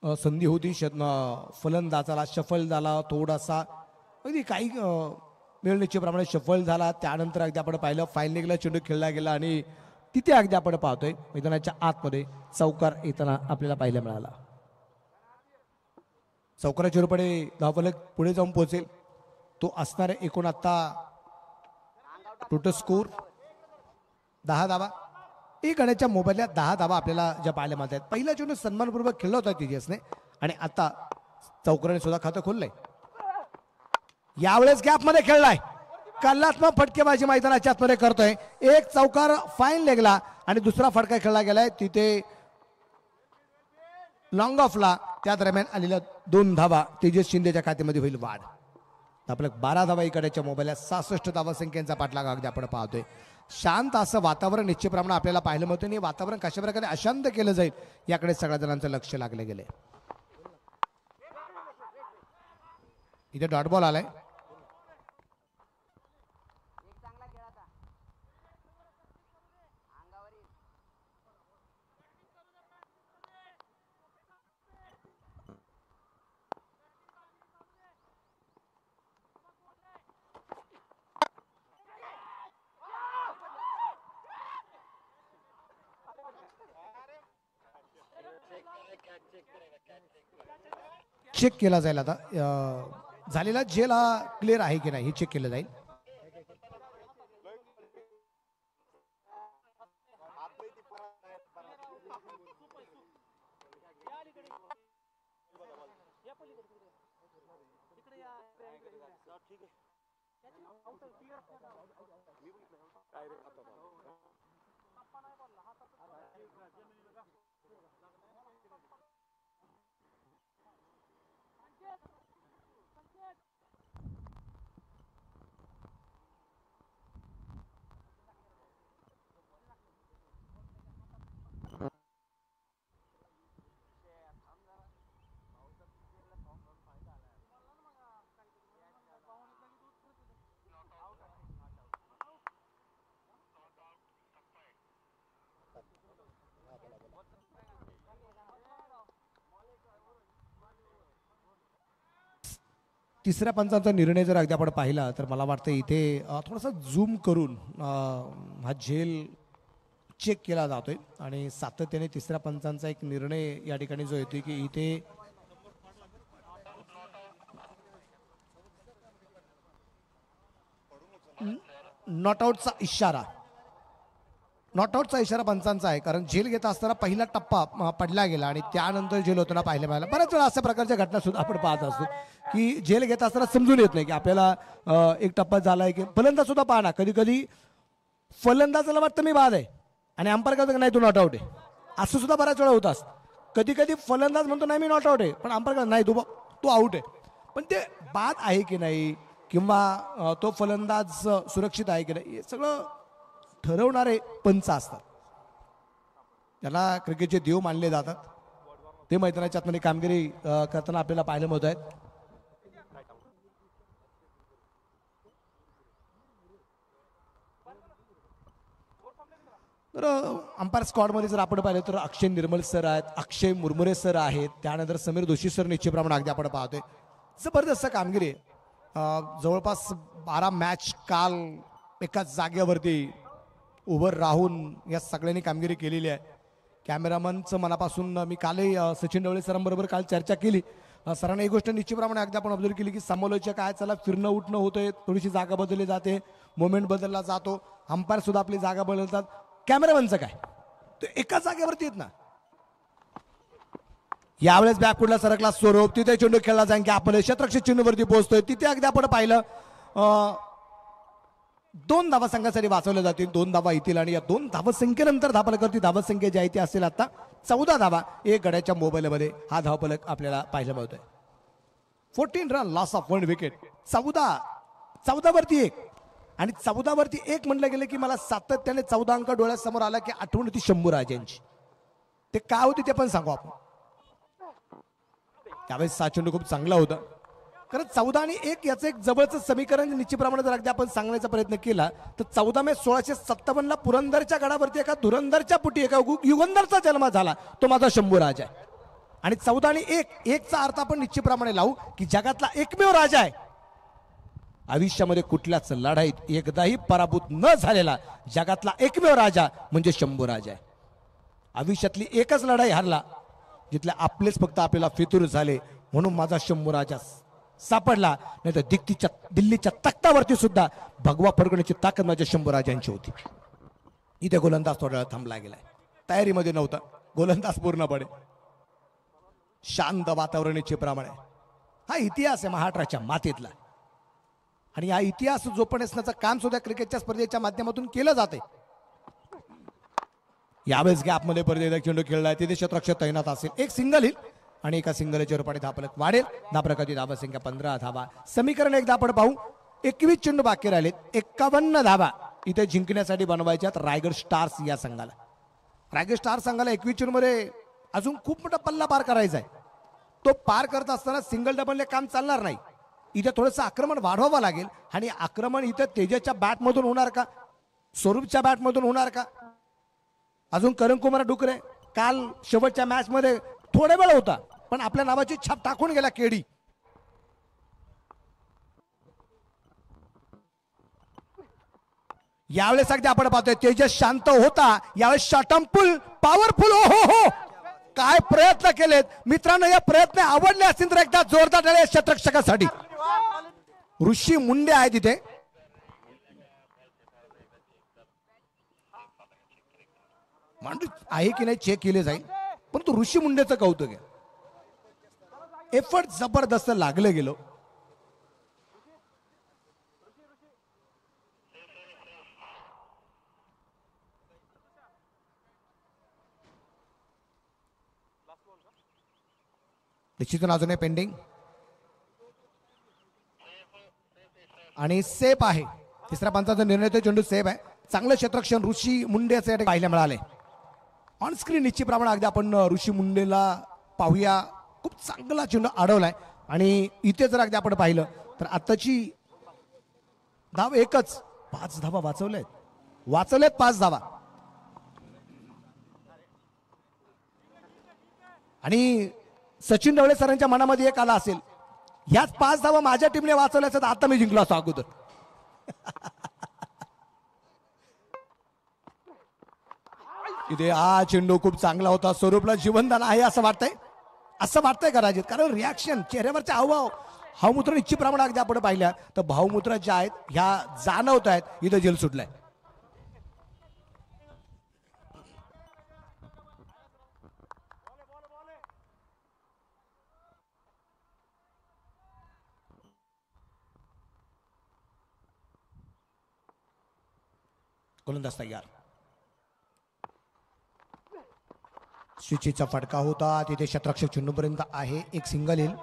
संधी होती फलंदाजाला शफल झाला थोडासा अगदी काही वेळ निश्चितप्रमाणे शफल झाला. त्यानंतर अगदी आपण पाहिलं फाईल निघला चेंडू खेळला गेला आणि तिथे अगदी आपण पाहतोय मैदानाच्या आतमध्ये चौकार येताना आपल्याला पाहायला मिळाला. चौकाराच्या रूपाने धावफलक पुढे जाऊन पोहोचेल. तो असणारे एकूण आता टोटल स्कोर 10 धावा. एक गण्याच्या मोबाईलला 10 धावा आपल्याला ज्या पाहायला मिळत आहेत. पहिला चेंडू सन्मानपूर्वक खेळला होता तेजसने आणि आता चौकाराने सुद्धा खातं खोललंय. यावेळेस गॅपमध्ये खेळलाय. कल्लात्मक फटकेबाजी मैदानाच्या आतमध्ये करतोय. एक चौकार फाईन लेगला आणि दुसरा फटका खेळला गेलाय तिथे लॉंग ऑफला. त्या दरम्यान आलेल्या 2 धावा तेजस शिंदेच्या खात्यामध्ये होईल वाढ. आपल्या 12 धावा इकडेच्या मोबाईलला 66 धावा संख्येचा पाठलाग अगदी आपण पाहतोय. शांत असं वातावरण निश्चितप्रमाणे आपल्याला पाहायला मिळतं आणि वातावरण कशा प्रकारे अशांत केलं जाईल याकडे सगळ्या जणांचं लक्ष लागले गेले. इथे डॉट बॉल आलाय. चेक केला जाईल आता झालेला झेल हा क्लिअर आहे की नाही हे चेक केलं जाईल. तिसऱ्या पंचांचा निर्णय जर अगदी आपण पाहिला तर मला वाटतं इथे थोडासा झूम करून हा झेल चेक केला जातोय आणि सातत्याने तिसऱ्या पंचांचा एक निर्णय या ठिकाणी जो येतोय की इथे नॉट आउटचा इशारा पंचांचा आहे. कारण झेल घेत असताना पहिला टप्पा पडला गेला आणि त्यानंतर झेल होताना पाहायला मिळाला. बऱ्याच वेळा अशा प्रकारच्या घटना सुद्धा आपण पाहत असतो की झेल घेत असताना समजून येत नाही की आपल्याला एक टप्पा झालाय की फलंदाज सुद्धा पाहणार कधी कधी फलंदाजाला वाटतं मी बाद आहे आणि अंपायर करतो नाही तू नॉट आउट आहे असं सुद्धा बऱ्याच वेळा होत असतं. कधी कधी फलंदाज म्हणतो नाही मी नॉट आउट आहे पण अंपायर नाही तू आउट आहे. पण ते बाद आहे की नाही किंवा तो फलंदाज सुरक्षित आहे की नाही हे सगळं ठरवणारे पंच असतात. त्याला क्रिकेटचे देव मानले जातात. ते मैदानाच्या आतमध्ये कामगिरी करताना आपल्याला पाहायला मिळत आहेत. तर अंपायर स्क्वॉडमध्ये जर आपण पाहिलं तर अक्षय निर्मल सर आहेत, अक्षय मुरमुरे सर आहेत, त्यानंतर समीर दोशी सर निश्चितप्रमाणे अगदी आपण पाहतोय. जबरदस्त कामगिरी जवळपास 12 मॅच काल एकाच जागेवरती उभं राहून या सगळ्यांनी कामगिरी केलेली आहे. कॅमेरामनचं मनापासून मी कालही सचिन ढवळे सरांबरोबर काल चर्चा केली. सरांना एक गोष्ट निश्चितप्रमाणे अगदी आपण ऑब्झर्व केली की समालोचक काय चला फिरणं उठणं होतंय, थोडीशी जागा बदलली जाते, मोमेंट बदलला जातो, अंपायर सुद्धा आपली जागा बदलतात. कॅमेरामनचं काय तो एकाच जागेवरती येत ना. यावेळेस बॅकवुडला सरकला स्वरूप तिथे चेंडू खेळला जाईल की आपण शतरक्षक चेंडूवरती पोहोचतोय. तिथे अगदी आपण पाहिलं 2 धावा संघासाठी वाचवल्या जातील. 2 धावा येतील आणि या 2 धावसंख्येनंतर धावफलकावरती धावसंख्या जी आहे ती असेल आता 14 धावा एक गड्याच्या मोबाईलमध्ये हा धावफलक आपल्याला पाहायला मिळतोय. 14 रन लॉस ऑफ 1 विकेट. 14 वरती 1 आणि 14 वरती 1 म्हटलं गेलं की मला सातत्याने 14 अंक डोळ्यासमोर आला की आठवण होती शंभूराजांची. ते काय होती ते पण सांगू आपण. त्यावेळेस हा चेंडू खूप चांगला होता. कारण 14 आणि 1 याचं एक जवळचं समीकरण निश्चितप्रमाणे जर अगदी आपण सांगण्याचा प्रयत्न केला तर 14 मे 1657 ला पुरंदरच्या गडावरती एका धुरंदरच्या पुटी एका युगंधरचा जन्म झाला तो माझा शंभूराज आहे. आणि 14 आणि 1 चा अर्थ आपण निश्चितप्रमाणे लावू की जगातला एकमेव राजा आहे आयुष्यामध्ये कुठल्याच लढाईत एकदाही पराभूत न झालेला जगातला एकमेव राजा म्हणजे शंभूराज आहे. आयुष्यातली एकच लढाई हारला जिथले आपलेच फक्त आपल्याला फितूर झाले म्हणून माझा शंभूराजा सापडला. नाही तर दिल्लीच्या तख्तावरती सुद्धा भगवा फडकण्याची ताकद माझ्या शंभूराजांची होती. इथे गोलंदाज थोडा वेळ थांबला गेलाय. तयारीमध्ये नव्हता गोलंदाज पूर्णपणे. शांत वातावरणाचे प्रमाणे हा इतिहास आहे महाराष्ट्राच्या मातीतला. आणि हा इतिहास जोपासण्याचं काम सुद्धा क्रिकेटच्या स्पर्धेच्या माध्यमातून केलं जाते. यावेळेस गॅपमध्ये परत एक चेंडू खेळलाय तिथे क्षेत्ररक्षक तैनात असेल. एक सिंगल येईल आणि एका सिंगलच्या रूपाने धावफलक वाढेल. धावफलकाची धावसंख्या 15 धावा. समीकरण एकदा आपण पाहू. 21 चेंडू बाकी राहिलेत. 51 धावा इथे जिंकण्यासाठी बनवायच्यात रायगड स्टार्स या संघाला. रायगड स्टार संघाला 21 चेंडू मध्ये अजून खूप मोठा पल्ला पार करायचा आहे. तो पार करत असताना सिंगल डबलने काम चालणार नाही. इथे थोडंसं आक्रमण वाढवावं लागेल आणि आक्रमण इथे तेजाच्या बॅटमधून होणार का स्वरूपच्या बॅटमधून होणार का. अजून करण कुमार डुकरे काल शेवटच्या मॅच मध्ये थोडा वेळ होता पण आपल्या नावाची छाप टाकून गेला केडी. यावेळेस अगदी आपण पाहतोय तेजस शांत होता. यावेळेस शॉटम्पुल पॉवरफुल. हो हो काय प्रयत्न केलेत मित्रांनो. या प्रयत्न आवडले असतील तर एकदा जोरदार टाळ्या क्षेत्ररक्षकासाठी. ऋषी मुंडे आहे तिथे. मांडू आहे की नाही चेक केले जाईल परंतु ऋषी मुंडेचं कौतुक आहे. एफर्ट जबरदस्त लागलं गेलो. निश्चितून अजूनही पेंडिंग आणि सेफ आहे. तिसऱ्या पंचाचा निर्णय तो चेंडू सेफ आहे. चांगलं क्षेत्ररक्षण ऋषी मुंडे असे पाहायला मिळाले. ऑन स्क्रीन निश्चितप्रमाणे अगदी आपण ऋषी मुंडेला पाहूया. खूप चांगला चेंडू अडवलाय आणि इथे जर अगदी आपण पाहिलं तर आताची धाव एकच. 5 धावा वाचवल्यात 5 धावा. आणि सचिन ढवळे सरांच्या मनामध्ये एक आला असेल याच 5 धावा माझ्या टीमने वाचवल्या तर आता मी जिंकलो असतो अगोदर. इथे हा चेंडू खूप चांगला होता. स्वरूपला जीवनदान आहे असं वाटतंय का राजीत. कारण रिॲक्शन चेहऱ्यावरचे हावभाव भावमुद्रा निश्चितप्रमाणे अगदी आपण पाहिल्या तर भावमुद्रा ज्या आहेत ह्या जाणवत आहेत. इथं जेल सुटलाय. गोलंदाज तयार. स्विचीचा फटका होता तिथे क्षेत्ररक्षक चेंडूपर्यंत आहे. एक सिंगल येईल.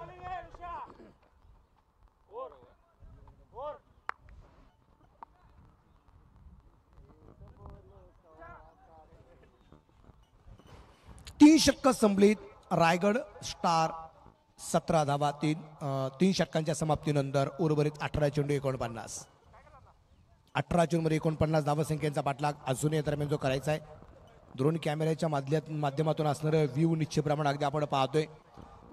तीन षटकं संपलीत. रायगड स्टार 17 धावा. 3 षटकांच्या समाप्तीनंतर उर्वरित 18 चेंडू 49. 18 चेंडूमध्ये 49 धावसंख्येचा पाठलाग अजूनही दरम्यान जो करायचा आहे. ड्रोन कॅमेऱ्याच्या माध्यमातून असणारं व्ह्यू निश्चितप्रमाणे अगदी आपण पाहतोय.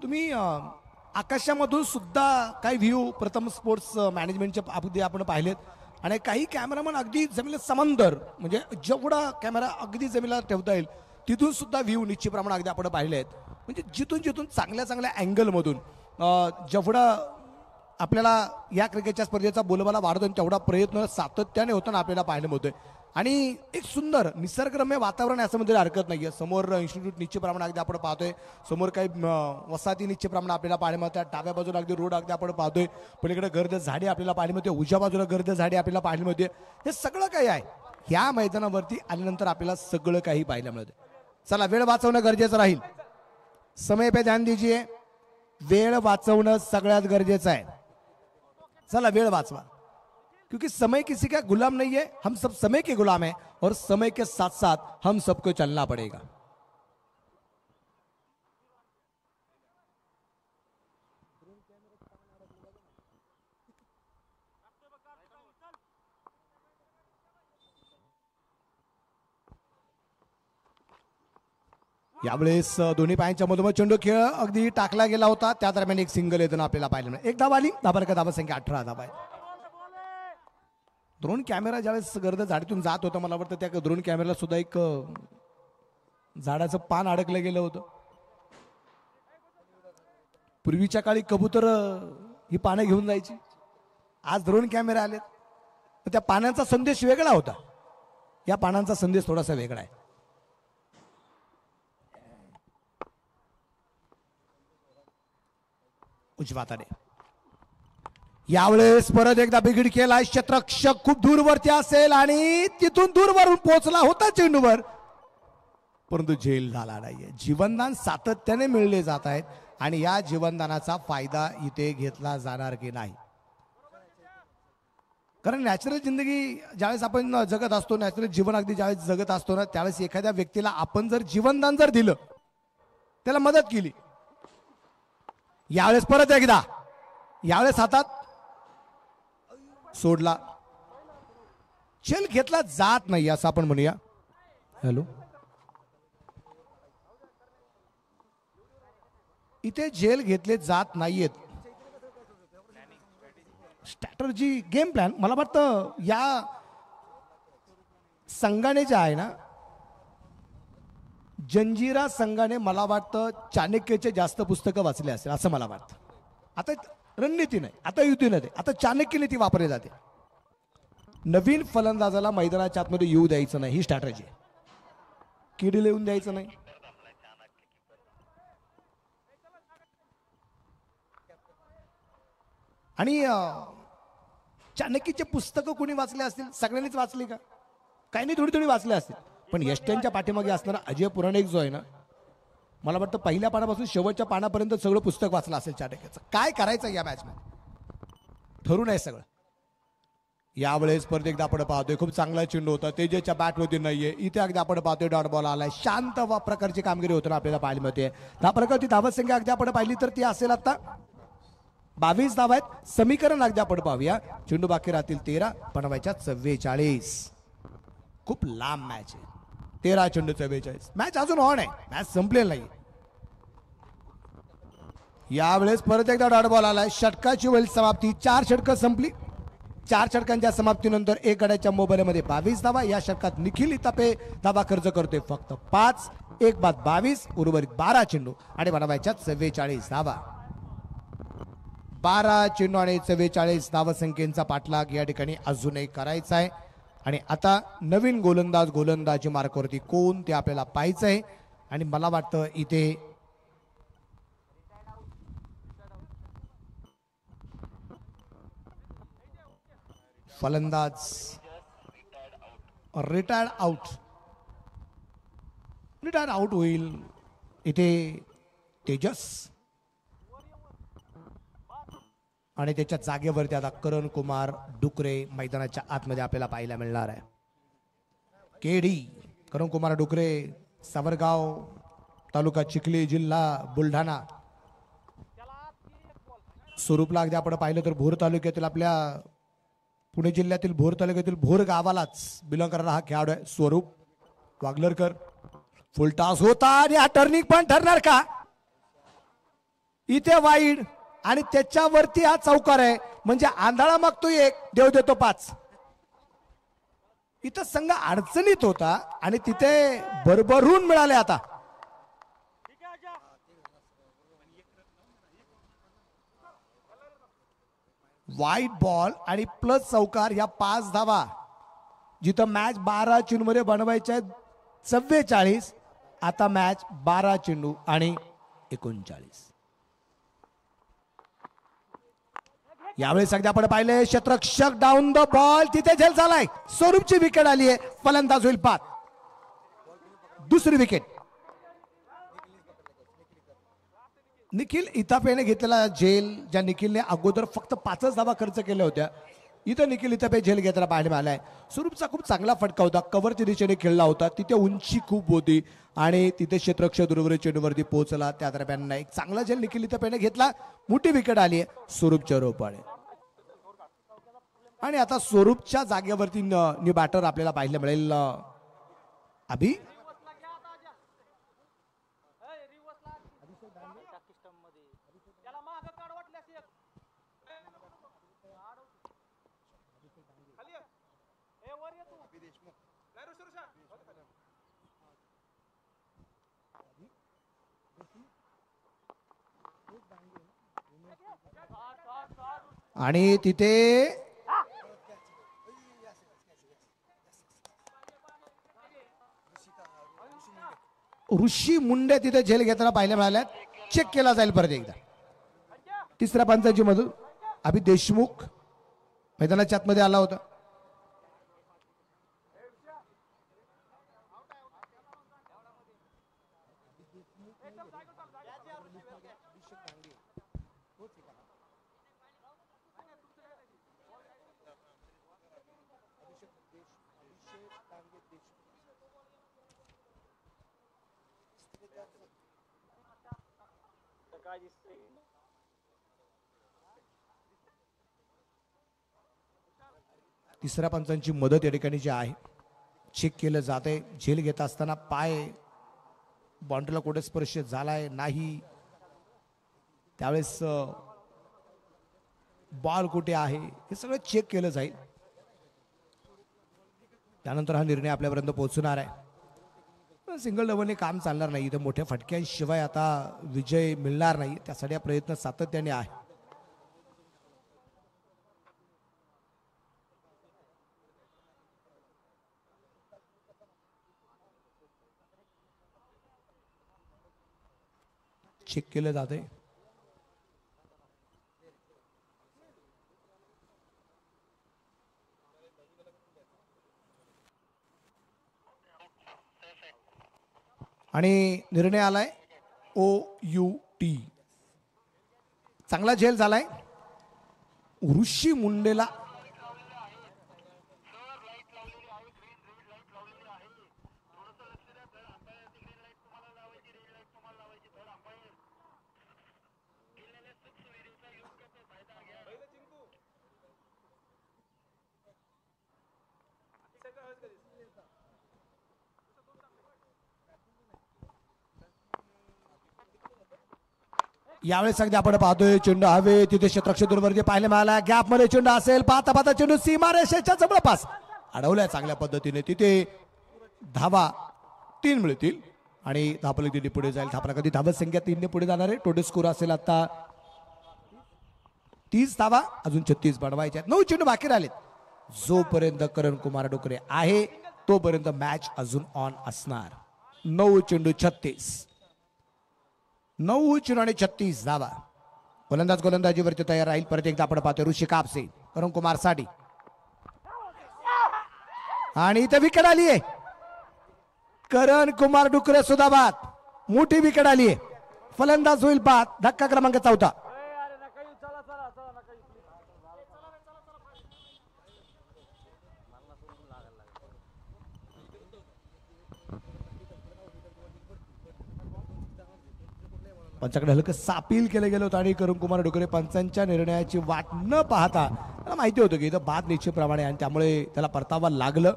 तुम्ही आकाशामधून सुद्धा काही व्ह्यू प्रथम स्पोर्ट्स मॅनेजमेंटचे अगदी आपण पाहिलेत. आणि काही कॅमेरामन अगदी जमिनीला समंदर म्हणजे जेवढा कॅमेरा अगदी जमिनीला ठेवता येईल तिथून सुद्धा व्ह्यू निश्चितप्रमाणे अगदी आपण पाहिले आहेत. म्हणजे जिथून चांगल्या अँगलमधून जेवढा आपल्याला या क्रिकेटच्या स्पर्धेचा बोलबाला वाढतो तेवढा प्रयत्न सातत्याने होताना आपल्याला पाहायला मिळतोय. आणि एक सुंदर निसर्गरम्य वातावरण असं म्हणजे हरकत नाहीये. समोर इन्स्टिट्यूट निश्चितप्रमाणे अगदी आपण पाहतोय. समोर काही वसाहती निश्चितप्रमाणे आपल्याला पाहायला मिळतात. डाव्या बाजूला अगदी रोड अगदी आपण पाहतोय. पलीकडे गर्द झाडी आपल्याला पाहायला मिळते. उजव्या बाजूला गर्द झाडी आपल्याला पाहायला मिळते. हे सगळं काही आहे ह्या मैदानावरती आल्यानंतर आपल्याला सगळं काही पाहायला मिळतं. चला वेळ वाचवणं गरजेचं राहील. समय पे ध्यान दीजिए. वेळ वाचवणं सगळ्यात गरजेचं आहे. चला वेळ वाचवा, क्योंकि समय किसी का गुलाम नहीं है, हम सब समय के गुलाम हैं और समय के साथ साथ हम सबको चलना पड़ेगा. यावेळेस दोन्ही पायांच्या मधोमध चेंडू खेळ अगदी टाकला गेला होता. त्या दरम्यान एक सिंगल येताना आपल्याला पाहिलं मिळालं. एक धाव आली. धावा संख्या 18 धावा आहे. ड्रोन कॅमेरा ज्यावेळेस गर्द झाडीतून जात होता, मला वाटतं त्या ड्रोन कॅमेराला सुद्धा एक झाडाचं पान अडकलं गेलं होतं. पूर्वीच्या काळी कबूतर ही पानं घेऊन जायची. आज ड्रोन कॅमेरा आले, त्या पानांचा संदेश वेगळा होता. या पानांचा संदेश थोडासा वेगळा आहे. उजवाताने यावेळेस परत एकदा बिघड केला. क्षेत्ररक्षक खूप दूरवरती असेल आणि तिथून दूरवरून पोहोचला होता चेंडूवर, परंतु झेल झाला नाहीये. जीवनदान सातत्याने मिळले जात आहेत आणि या जीवनदानाचा फायदा इथे घेतला जाणार की नाही. कारण नॅचरल जिंदगी ज्यावेळेस आपण जगत असतो, नॅचरल जीवन अगदी ज्यावेळेस जगत असतो ना, त्यावेळेस एखाद्या व्यक्तीला आपण जर जीवनदान जर दिलं, त्याला मदत केली, यावेळेस परत एकदा यावेळेस हातात सोडला, झेल घेतला जात नाही असं आपण म्हणूया. हॅलो, इथे झेल घेतले जात नाहीयेत. स्ट्रॅटर्जी गेम प्लॅन मला वाटतं या संघाने जे आहे ना, जंजिरा संघाने मला वाटतं चाणक्यचे जास्त पुस्तकं वाचले असेल असं मला वाटतं. आता रणनीती नाही, आता युती नाही, आता चाणक्य नीती वापरली जाते. नवीन फलंदाजाला मैदानाच्या आतमध्ये येऊ द्यायचं नाही, ही स्ट्रॅटर्जी आहे. किडीला येऊन द्यायचं नाही. आणि चाणक्यचे पुस्तकं कोणी वाचले असतील? सगळ्यांनीच वाचली का? काही नाही, थोडी थोडी वाचले असतील. पण यष्ट्यांच्या पाठीमागे असणारा अजय पुराणिक जो आहे ना, मला वाटतं पहिल्या पानापासून शेवटच्या पानापर्यंत सगळं पुस्तक वाचलं असेल चाणक्याचं. काय करायचं या मॅच मध्ये ठरून आहे सगळं. यावेळेस परत एकदा आपण पाहतोय खूप चांगला चेंडू होता, तेजसच्या बॅटवरती नाहीये. इथे अगदी आपण पाहतोय डॉट बॉल आलाय. शांत प्रकारची कामगिरी होताना आपल्याला पाहायला मिळते. त्या प्रकारची धावत संख्या अगदी आपण पाहिली तर ती असेल आता 22 धावा आहेत. समीकरण अगदी आपण पाहूया. चेंडू बाकी राहतील 13, बनवायच्या 44. खूप लांब मॅच आहे. 13 चेंडू 44. मॅच अजून ऑन आहे, मॅच संपलेला नाही. यावेळेस परत एकदा डॉट बॉल आलाय. षटकाची वेळ समाप्ती. 4 षटकं संपली. 4 षटकांच्या समाप्तीनंतर एक गड्याच्या मोबाईलमध्ये 22 धावा. या षटकात निखिल इतापे धावा खर्च करतोय फक्त 5. 1 बाद 22, उर्वरित 12 चेंडू आणि बनवायच्या 44 धावा. 12 चेंडू आणि 44 धावसंख्येचा पाठलाग या ठिकाणी अजूनही करायचा आहे. आणि आता नवीन गोलंदाजी मार्कवरती कोण ते आपल्याला पाहायचं आहे. आणि मला वाटतं इथे फलंदाज रिटायर्ड आउट होईल. इथे तेजस आणि त्याच्या जागेवरती आता करण कुमार डुकरे मैदानाच्या आतमध्ये आपल्याला पाहायला मिळणार आहे. केडी करण कुमार डुकरे, सावरगाव तालुका चिखली, जिल्हा बुलढाणा. स्वरूपला अगदी आपण पाहिलं तर भोर तालुक्यातील, आपल्या पुणे जिल्ह्यातील भोर तालुक्यातील भोर गावालाच बिलॉंग करणारा हा खेळाडू आहे स्वरूप वागलरकर. फुल टॉस होता आणि हा टर्निंग पॉइंट ठरणार का? इथे वाईड आणि त्याच्यावरती हा चौकार आहे. म्हणजे आंधळा मागतो 1, देव देतो 5. इथं संघ अडचणीत होता आणि तिथे भरभरून मिळाले. आता वाईट बॉल आणि प्लस चौकार या 5 धावा. जिथं मॅच 12 चेंडूमध्ये बनवायच्या 44, आता मॅच 12 चेंडू आणि 39. यावेळी सध्या आपण पाहिले क्षेत्ररक्षक डाऊन द बॉल, तिथे झेल झालाय. स्वरूपची विकेट आली आहे. फलंदाज होईल 5. दुसरी विकेट निखिल इथापेने घेतलेला झेल, ज्या निखिलने अगोदर फक्त 5च धावा खर्च केल्या होत्या, इथं निखिल इथापे झेल घेताना पाहायला आलाय. स्वरूपचा खूप चांगला फटका होता, कव्हरच्या दिशेने खेळला होता, तिथे उंची खूप होती आणि तिथे क्षेत्ररक्षक दुर्वरी चेंडूवरती पोहोचला. त्या दरम्यान एक चांगला झेल निखिल इथापेने घेतला. मोठी विकेट आली आहे स्वरूपच्या रोपाने. आणि आता स्वरूपच्या जागेवरती न्यू बॅटर आपल्याला पाहायला मिळेल. अभि आणि तिथे ऋषी मुंडे तिथे झेल घेताना पाहायला मिळाल्या. चेक केला जाईल परत एकदा. तिसऱ्या पंचांची मधून अभि देशमुख मैदानाच्या आतमध्ये आला होता. तिसऱ्या पंचांची मदत या ठिकाणी जी आहे चेक केलं जाते. झेल घेत असताना पाय बाउंड्रीला कुठे स्पर्श झालाय नाही, त्यावेळेस बॉल कुठे आहे हे सगळं चेक केलं जाईल. त्यानंतर हा निर्णय आपल्यापर्यंत पोहोचणार आहे. सिंगल डबलने काम चालणार नाही, इथं मोठ्या फटक्यांशिवाय आता विजय मिळणार नाही. त्यासाठी हा प्रयत्न सातत्याने आहे. चेक केलं जाते. आणि निर्णय आलाय OUT. चांगला झेल झालाय ऋषी मुंडेला. यावेळेस अगदी आपण पाहतोय चेंडू हवे तिथे क्षेत्ररक्षक दूरवरती पाहायला मिळाला. गॅप मध्ये चेंडू असेल, पाहता पाहता चेंडू सीमारेषेच्या जवळ पास अडवलाय चांगल्या पद्धतीने. तिथे धावा 3 मिळतील आणि धापलक दिली पुढे जाईल. धापला कधी धावत संख्या 3ने पुढे जाणार आहे. टोटल स्कोर असेल आता 30 धावा, अजून 36 बनवायच्या. 9 चेंडू बाकी राहिलेत. जोपर्यंत करण कुमार डोकरे आहे तोपर्यंत मॅच अजून ऑन असणार. 9 चेंडू 36, 9 चेंडू आणि 36 धावा. गोलंदाजीवरती तयार राहील. परत एकदा आपण पाहतोय ऋषी कापसे करण कुमार साठी. आणि इथे विकेट आली आहे. करण कुमार डुकरे सुद्धा बाद. मोठी विकेट आली आहे. फलंदाज होईल बाद. धक्का क्रमांक 4. पंचाकडे हलकं सापील केलं गेलं होतं आणि करण कुमार डुकरे पंचांच्या निर्णयाची वाट न पाहता त्याला माहिती होतं की इथं बाद निश्चितप्रमाणे आणि त्यामुळे त्याला परतावा लागलं.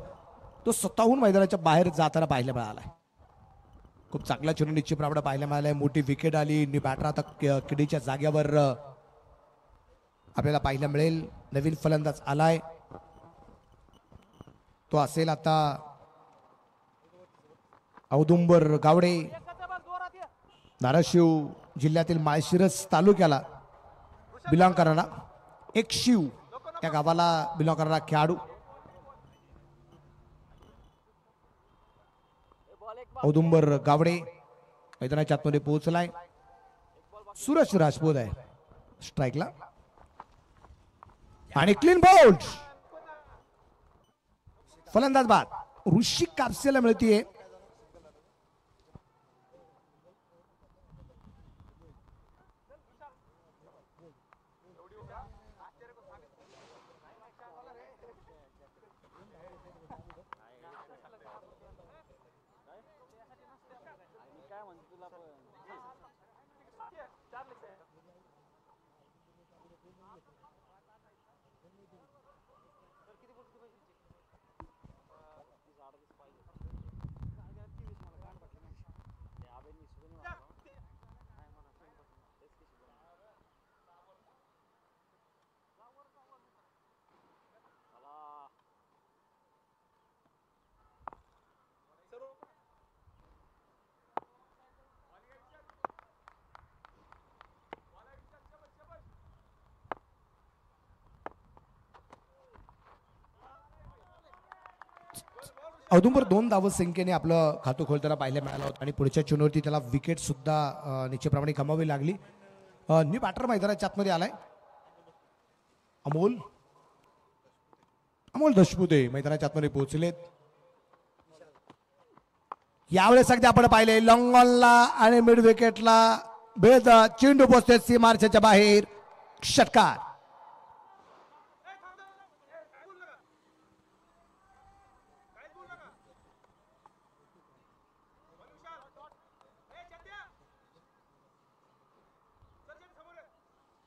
तो स्वतःहून मैदानाच्या बाहेर जाताना पाहायला मिळाला. खूप चांगला चेंडू निश्चितप्रमाणे पाहायला मिळालाय. मोठी विकेट आली. न्यू बॅटर आता किडीच्या जागेवर आपल्याला पाहायला मिळेल. नवीन फलंदाज आलाय, तो असेल आता औदुंबर गावडे. धाराशिव जिल्ह्यातील माळशिरस तालुक्याला बिलॉंग करणारा, एक शिव या गावाला बिलॉंग करणारा खेळाडू. औदुंबर गावडे मैदानाच्या आतमध्ये पोहोचलाय. सुरज राजपूत आहे स्ट्राईकला आणि क्लीन बोल्ड. फलंदाज बाद. ऋषी कापसेला मिळतीये. औदुंबर 2 धाव संख्येने आपलं खातं खोलताना पाहायला मिळालं होतं आणि पुढच्या चेंडूवरती त्याला विकेट सुद्धा निश्चितप्रमाणे गमावी लागली. न्यू बॅटर मैदानाच्या आतमध्ये आलाय अमोल दशपुते मैदानाच्या आतमध्ये पोहोचलेत. यावेळेस अगदी आपण पाहिले लॉंगॉनला आणि मिड विकेटला भेद चेंडू पोहोचते सीमारेषेच्या बाहेर. षटकार.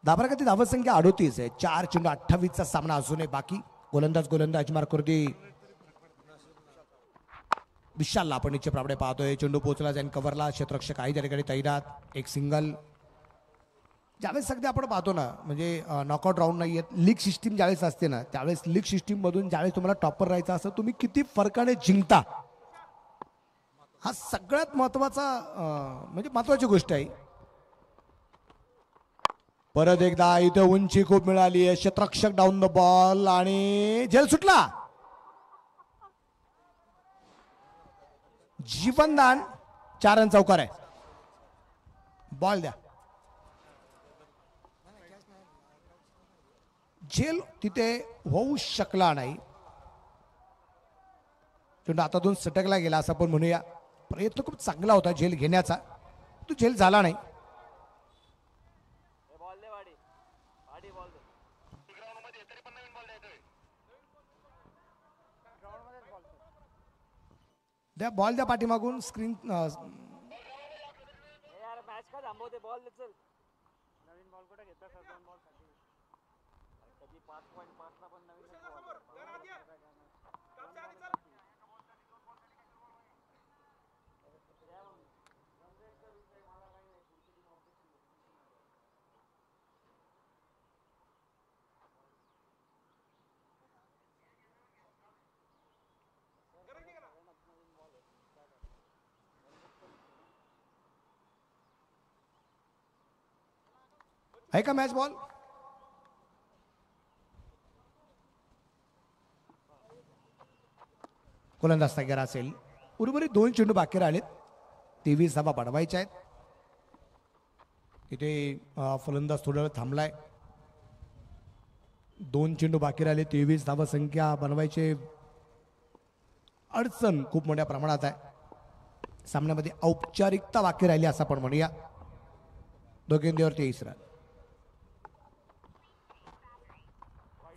धाबारगती धावसंख्या 38 आहे. 4 चेंडू 28चा सामना असूनही बाकी गोलंदाज मार्कवरती विशालला आपण निश्चित प्रमाणे पाहतोय. चेंडू पोहोचला जाईल कव्हरला. क्षेत्ररक्षक आहे त्या ठिकाणी तैनात. एक सिंगल. ज्यावेळेस सध्या आपण पाहतो ना म्हणजे नॉकआउट राऊंड नाही आहेत. लीग सिस्टीम ज्यावेळेस असते ना त्यावेळेस लीग सिस्टीम मधून ज्यावेळेस तुम्हाला टॉपर राहायचं असं तुम्ही किती फरकाने जिंकता हा सगळ्यात महत्वाचा म्हणजे महत्वाची गोष्ट आहे. परत एकदा इथे उंची खूप मिळाली आहे. क्षेत्ररक्षक डाऊन द बॉल आणि झेल सुटला. जीवनदान 4 रन चौकार आहे. बॉल द्या. झेल तिथे होऊ शकला नाही. चेंडू हातातून सटकला गेला असं आपण म्हणूया. प्रयत्न खूप चांगला होता झेल घेण्याचा. तो झेल झाला नाही. द्या बॉल द्या पाठीमागून स्क्रीन. आहे का मॅच बॉल. गोलंदाज तयार असेल. उर्वरित 2 चेंडू बाकी राहिलेत. 23 धावा बनवायच्या आहेत. इथे फलंदाज थोडा वेळ थांबलाय. 2 चेंडू बाकी राहिले. 23 धावा संख्या बनवायचे अडचण खूप मोठ्या प्रमाणात आहे. सामन्यामध्ये औपचारिकता बाकी राहिली असं आपण म्हणूया. दोघेंवर 23 रन.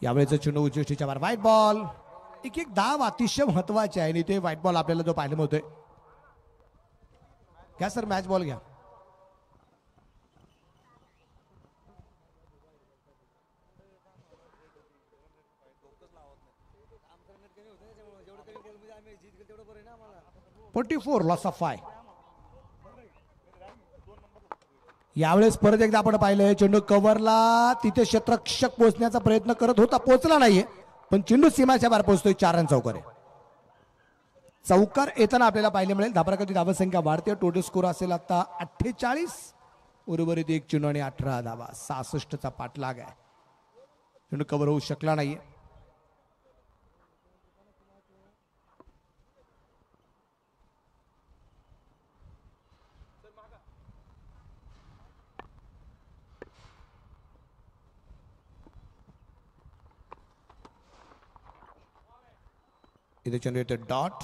यावेळेचा चेंडू उच्चष्टीच्या बाहेर. White ball. एक धाव अतिशय महत्वाचे आहे आणि ते व्हाईट बॉल आपल्याला जो पाहायला मिळतोय. घ्या सर मॅच बॉल घ्या. Loss of 5. यावेळेस परत एकदा आपण पाहिलं चेंडू कव्हरला. तिथे क्षेत्ररक्षक पोहोचण्याचा प्रयत्न करत होता. पोहोचला नाहीये पण चेंडू सीमाच्या बाहेर पोहोचतोय. 4 रन चौकार आहे. चौकार येताना आपल्याला पाहायला मिळेल. धाबारगती धावसंख्या वाढते. टोटल स्कोर असेल आता 48. उर्वरित 1 चेंडू आणि 18 धावा. 66चा पाठलाग आहे. चेंडू कव्हर होऊ शकला नाहीये. इथे चेंडू येते डॉट.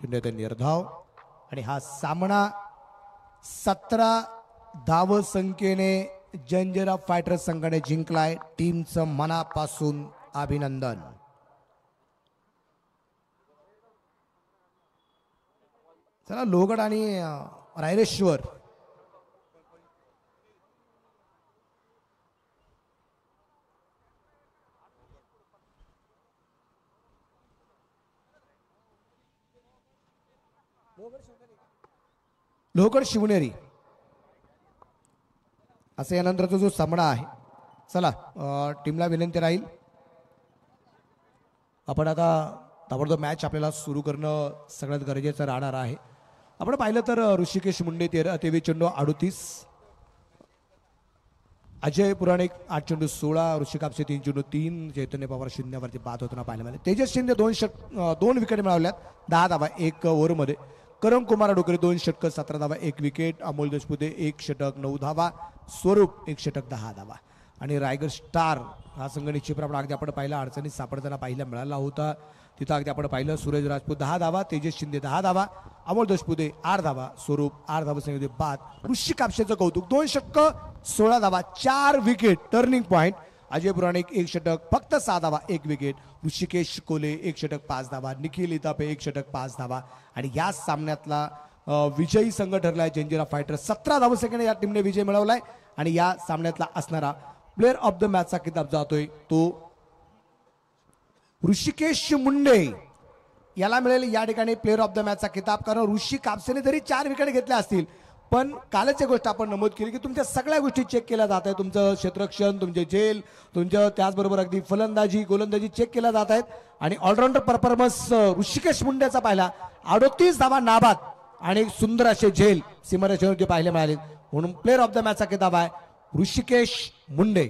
चेंडू येते निर्धाव आणि हा सामना 17 धाव संख्येने जंजिरा फायटर्स संघाने जिंकलाय. टीमचं मनापासून अभिनंदन. चला लोहगड आणि रायरेश्वर लोहगड शिवनेरी असा यानंतरचा जो सामना आहे. चला टीमला विनंती राहील आपण आता ताबडतोब मॅच आपल्याला सुरू करणं सगळ्यात गरजेचं राहणार आहे. आपण पाहिलं तर ऋषिकेश मुंडे 23 चेंडू 38. अजय पुराणिक 8 चेंडू 16, ऋषिक कापसे 3 चेंडू 3, चैतन्य पवार 0 वरती बाद होताना पाहायला मिळाले. तेजस शिंदे 2 विकेट मिळवल्यात 10 धावा 1 ओव्हरमध्ये. करम कुमार डोकरे 2 षटक 17 धावा 1 विकेट. अमोल देशपुते 1 षटक 9 धावा. स्वरूप 1 षटक 10 धावा. आणि रायगड स्टार हा संघ निश्चित प्रमाणात अगदी आपण पाहिला अडचणीत सापडताना पाहिला मिळाला होता. तिथं अगदी आपण पाहिलं सूरज राजपूत 10 धावा, तेजस शिंदे 10 धावा, अमोल देशपुते 8 धावा, स्वरूप 8 धावा संघ बाद. ऋषी कापशेचं कौतुक 2 षटक 16 धावा 4 wicket. Turning point. Ajay Puranik 1 षटक फक्त 6 धावा 1 विकेट. ऋषिकेश कोले 1 षटक 5 धावा. निखिल इतापे 1 षटक 5 धावा. आणि या सामन्यातला विजयी संघ ठरलाय जंजिरा फायटर. 17 धावा सेकंड या टीमने विजय मिळवलाय. आणि या सामन्यातला असणारा प्लेअर ऑफ द मॅचचा किताब जातोय तो ऋषिकेश मुंडे याला मिळेल या ठिकाणी प्लेअर ऑफ द मॅचचा किताब. कारण ऋषी कापसेने जरी 4 विकेट घेतल्या असतील पण कालच एक गोष्ट आपण नमूद केली की तुमच्या सगळ्या गोष्टी चेक केल्या जात आहेत. तुमचं क्षेत्ररक्षण, तुमचे झेल, तुमचं त्याचबरोबर अगदी फलंदाजी गोलंदाजी चेक केल्या जात आहेत. आणि ऑलराऊंडर परफॉर्मन्स ऋषिकेश मुंडेचा पाहिला 38 धावा नाबाद आणि सुंदर असे झेल सीमारेषेवरती पाहायला मिळाले. म्हणून प्लेअर ऑफ द मॅचचा किताब आहे ऋषिकेश मुंडे.